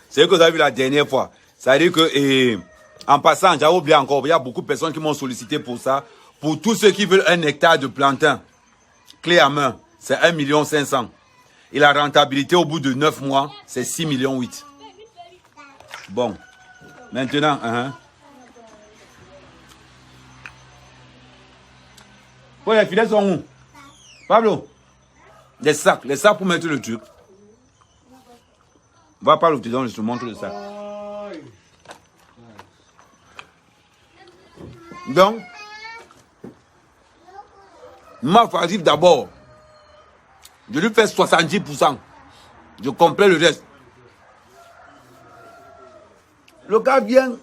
C'est ce que vous avez vu la dernière fois. Ça veut dire que, en passant, j'avais oublié encore, il y a beaucoup de personnes qui m'ont sollicité pour ça. Pour tous ceux qui veulent 1 hectare de plantain, clé à main, c'est 1 500 000. Et la rentabilité au bout de 9 mois, c'est 6,8 millions. Bon. Maintenant, Oh, les filets sont où? Pablo? Les sacs pour mettre le truc. Va par le dedans, je te montre le sac. Donc, ma arrive d'abord. Je lui fais 70%. Je complète le reste. Le gars vient.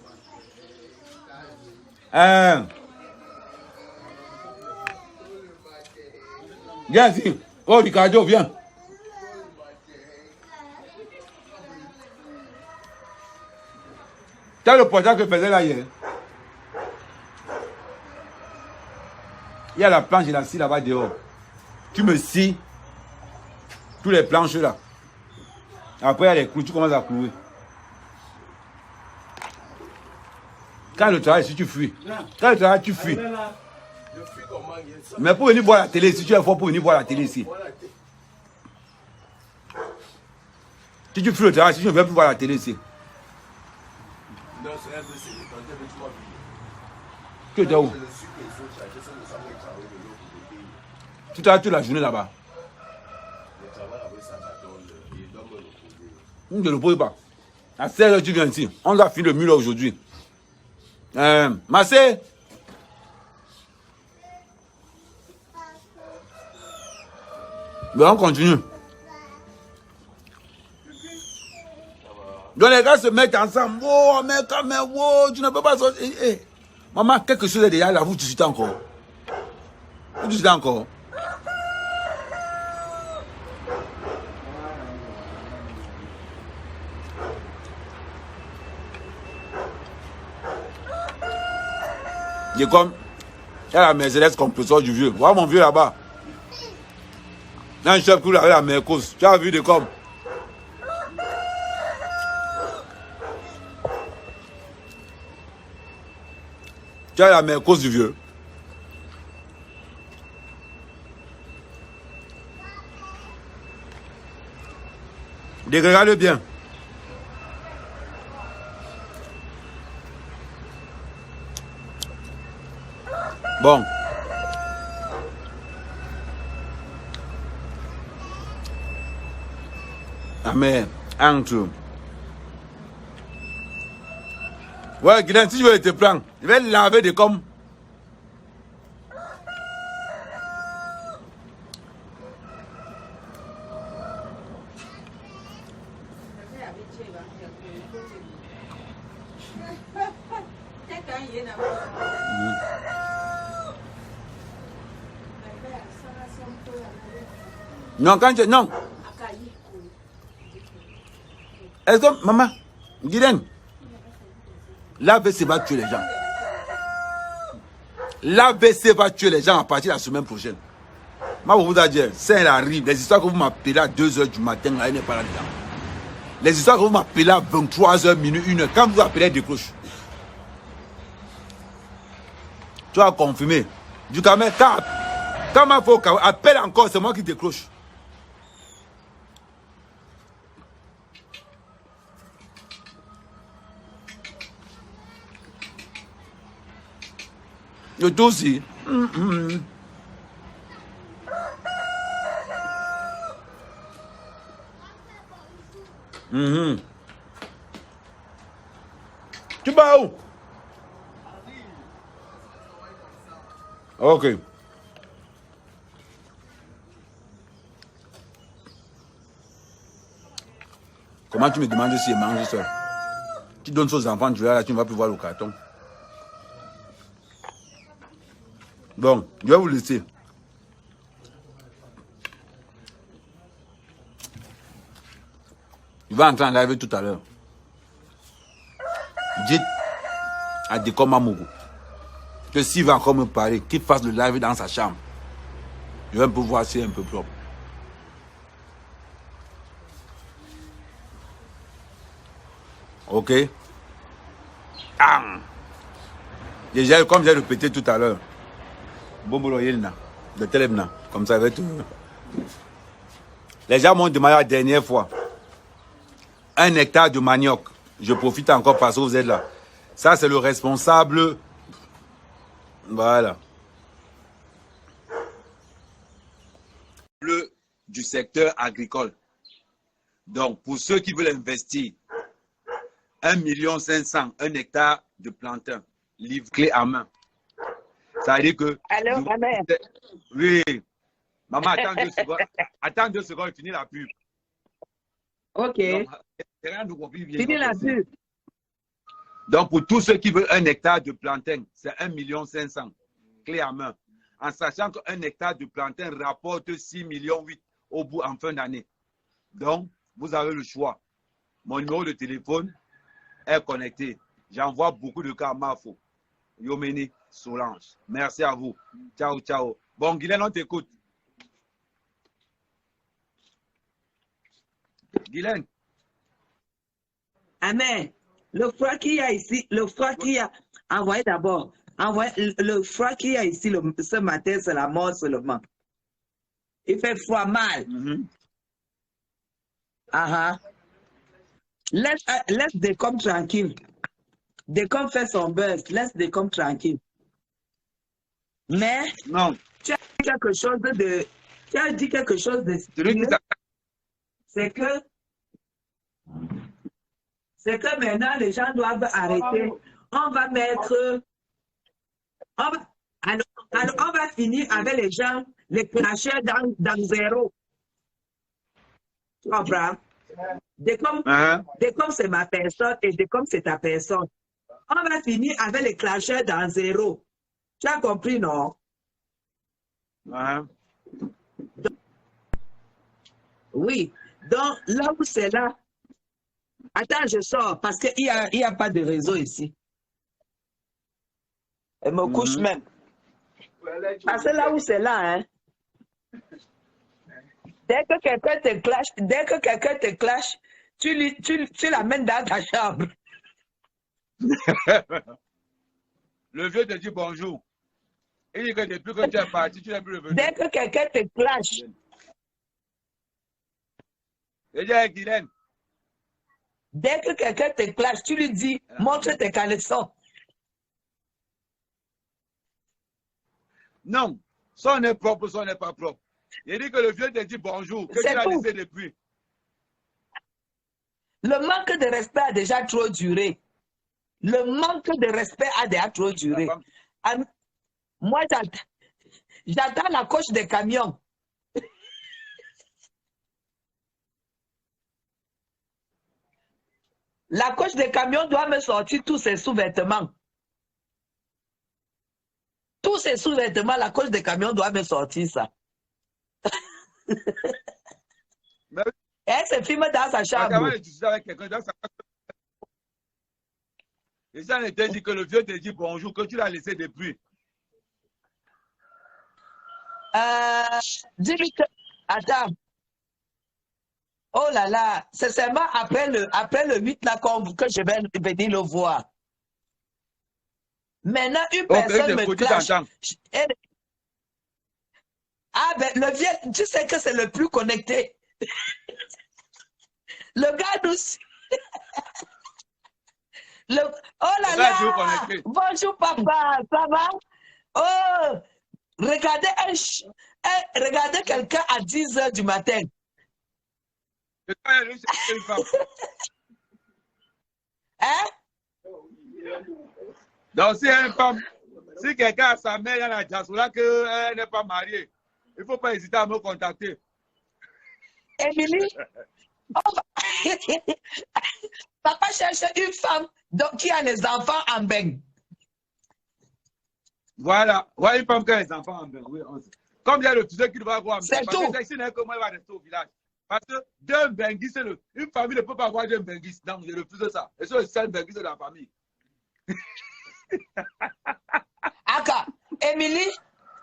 Viens ici. Oh, Ricardo, viens. Tu as le portable que je faisais là hier. Il y a la planche, je la scie là-bas dehors. Tu me scies tous les planches là. Après, il y a les clous, tu commences à clouer. Quand le travail, si tu fuis. Quand le travail, tu fuis. Mais pour venir voir la télé, si tu es fort pour venir voir la télé ici. Si tu fuis le travail, si tu ne veux plus voir la télé ici. Tu es où? Tu travailles toute la journée là-bas. On ne le pose pas. À 16h, tu viens ici. On doit finir le mur aujourd'hui. Massé. Mais on continue. Donc les gars se mettent ensemble. Oh, mais quand même, oh, tu ne peux pas sortir. Maman, quelque chose est déjà là, vous discutez encore. Vous discutez encore. Il est comme, il y a la Mercedes compresseur du vieux. Voilà mon vieux là-bas. Il y a un chef qui avait la Mercos. Tu as vu de comme. Tu as la Mercos du vieux. Regarde bien. Bon. Amen. Entre. Ouais, Guylaine, si je veux te prendre, je vais laver des comme. Non, quand tu... Non. Est-ce que, maman, Guylaine, l'AVC va tuer les gens. L'AVC va tuer les gens à partir de la semaine prochaine. Moi, vous a dit, ça arrive. Les histoires que vous m'appelez à 2 h du matin, là, il n'est pas là-dedans. Les histoires que vous m'appelez à 23 h, minuit, 1 h, quand vous appelez, décroche. Tu as confirmé. Du coup, quand ma faut appelle encore, c'est moi qui décroche. Le tout aussi. Tu vas où? Ok. Comment tu me demandes si je mange ça? Tu donnes ça aux enfants, tu ne vas plus voir le carton. Bon, je vais vous laisser. Il va entrer en live tout à l'heure. Dites à Dekoma Mougou que s'il va encore me parler, qu'il fasse le live dans sa chambre. Je vais un peu voir si c'est un peu propre. Ok? Ah. Déjà, comme j'ai répété tout à l'heure, Bombolo Yelna, de Telebna, comme ça va être. Les gens m'ont demandé la dernière fois 1 hectare de manioc. Je profite encore parce que vous êtes là. Ça, c'est le responsable. Voilà. Du secteur agricole. Donc, pour ceux qui veulent investir, 1,5 million, 1 hectare de plantain, livre clé à main. Ça veut dire que...
Allô, maman?
Oui. Maman, attends 2 secondes. Attends 2 secondes, finis la pub.
Ok.
Finis
la pub.
Donc, pour tous ceux qui veulent 1 hectare de plantain, c'est 1,5 million, clé à main. En sachant qu'1 hectare de plantain rapporte 6,8 millions au bout en fin d'année. Donc, vous avez le choix. Mon numéro de téléphone est connecté. J'envoie beaucoup de cas à Mafo. Yomeni Solange. Merci à vous. Ciao, ciao. Bon, Guylaine, on t'écoute. Guylaine.
Amen. Le froid qu'il y a ici, le froid qu'il y a, envoyez d'abord. Envoyez le froid qu'il y a ici ce matin, c'est la mort seulement. Il fait froid mal. Laisse Decom tranquille. Decom fait son buzz. Laisse Decom tranquille. Mais
Non.
Tu as dit quelque chose de. Tu as dit quelque chose de. C'est que maintenant les gens doivent arrêter. On va mettre. Alors, on va finir avec les gens, les cracheurs dans zéro. Tu comprends? Dès comme c'est ma personne et dès comme c'est ta personne. On va finir avec les clasheurs dans zéro. Tu as compris, non? Oui. Donc, là où c'est là. Attends, je sors parce qu'il n'y a pas de réseau ici. Elle me couche même. Parce que là où c'est là, hein. Dès que quelqu'un te clash, tu l'amènes dans ta chambre.
Le vieux te dit bonjour. Il dit que depuis que tu es parti, tu n'es plus revenu.
Dès que quelqu'un te clash.
Guylaine.
Dès que quelqu'un te clash, tu lui dis, montre tes caleçons.
Non, son est propre, son n'est pas propre. Il dit que le vieux te dit bonjour, que tu l'as laissé depuis.
Le manque de respect a déjà trop duré. Le manque de respect a déjà trop duré. Moi, j'attends la coche des camions. La coche des camions doit me sortir tous ses sous-vêtements. Tous ces sous-vêtements, la coche des camions doit me sortir ça. Et elle se filme dans sa chambre.
Et ça ne te dit que le vieux te dit bonjour, que tu l'as laissé depuis.
Dis-lui que... Attends. Oh là là, c'est seulement après le 8 là que je vais venir le voir. Maintenant, une personne me clash. Ah ben, le vieux, tu sais que c'est le plus connecté. Le gars nous... Oh là là! Bonjour papa, ça va? Oh! Regardez quelqu'un à 10 h du matin. Hein?
Donc, si quelqu'un a sa mère dans la diaspora qu'elle n'est pas mariée, il ne faut pas hésiter à me contacter.
Émilie, papa cherche une femme qui a les enfants en bain.
Voilà, une femme qui a les enfants en bain. Oui, comme il y a le tuteur qui doit avoir.
C'est tout.
Parce que comment il va rester au village. Parce que deux benguis, une famille ne peut pas avoir deux benguis. Donc, je refuse ça. Et c'est le seul benguis de la famille.
Aka, Émilie,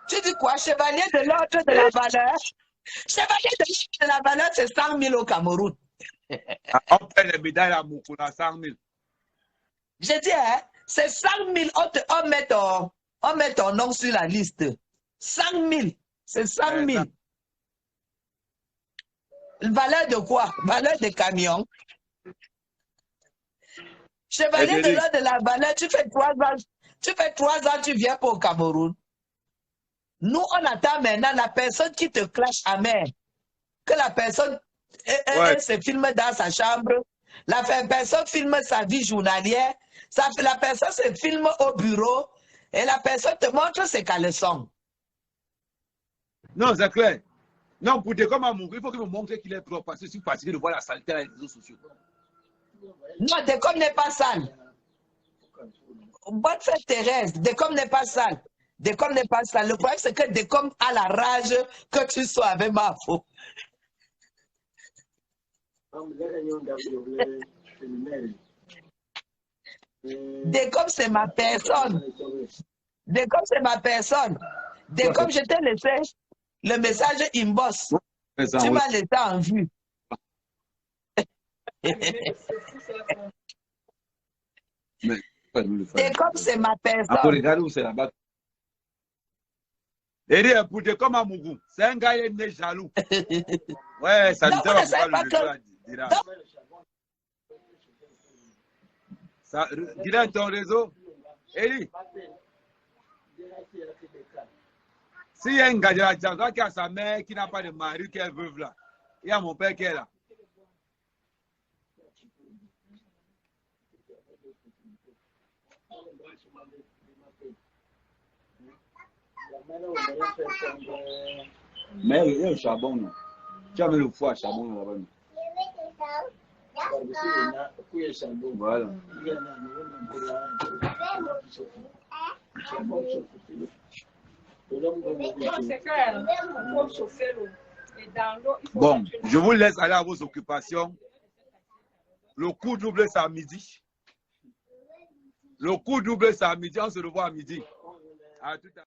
tu dis quoi? Chevalier de l'ordre de la valeur? Chevalier de l'ordre de la valeur, c'est 100 000 au Cameroun.
On fait les médailles à Moukoula, 100 000.
Je dis, hein, c'est 100 000, on met ton nom sur la liste. 100 000, c'est 100 000. Valeur de quoi? Valeur de camion. Chevalier de l'ordre de la valeur, tu fais 3 ans, tu viens pour le Cameroun. Nous, on attend maintenant la personne qui te clash à mer. Que la personne elle se filme dans sa chambre. La personne filme sa vie journalière. La personne se filme au bureau. Et la personne te montre ses caleçons.
Non, c'est clair. Non, pour dire comment il faut qu'il me montre qu'il est propre. Parce que je suis fatigué de voir la saleté dans les réseaux sociaux.
Non, Décom n'est pas sale. Bonne fête Thérèse, Décom n'est pas sale. Décom n'est pas sale. Le problème, c'est que Décom a la rage que tu sois avec ma faute. Décom, c'est ma personne. Décom, c'est ma personne. Décom, je t'ai laissé le message inbox. Tu m'as laissé en vue. Décom, c'est ma personne.
Regarde où c'est là-bas. Et pour Décom à Mougou, c'est un gars qui est né jaloux. Ouais, ça ne sert pas que... Dis-le ton réseau. Eli. S'il y a un gars de la diaspora qui a sa mère qui n'a pas de mari, qui est veuve là, il y a mon père qui est là. Mais il y a le charbon. Non. Tu as mis le foie à charbon là-bas. Voilà. Bon, je vous laisse aller à vos occupations. Le coup double, c'est à midi. Le coup double, c'est à midi. On se revoit à midi. À tout à l'heure.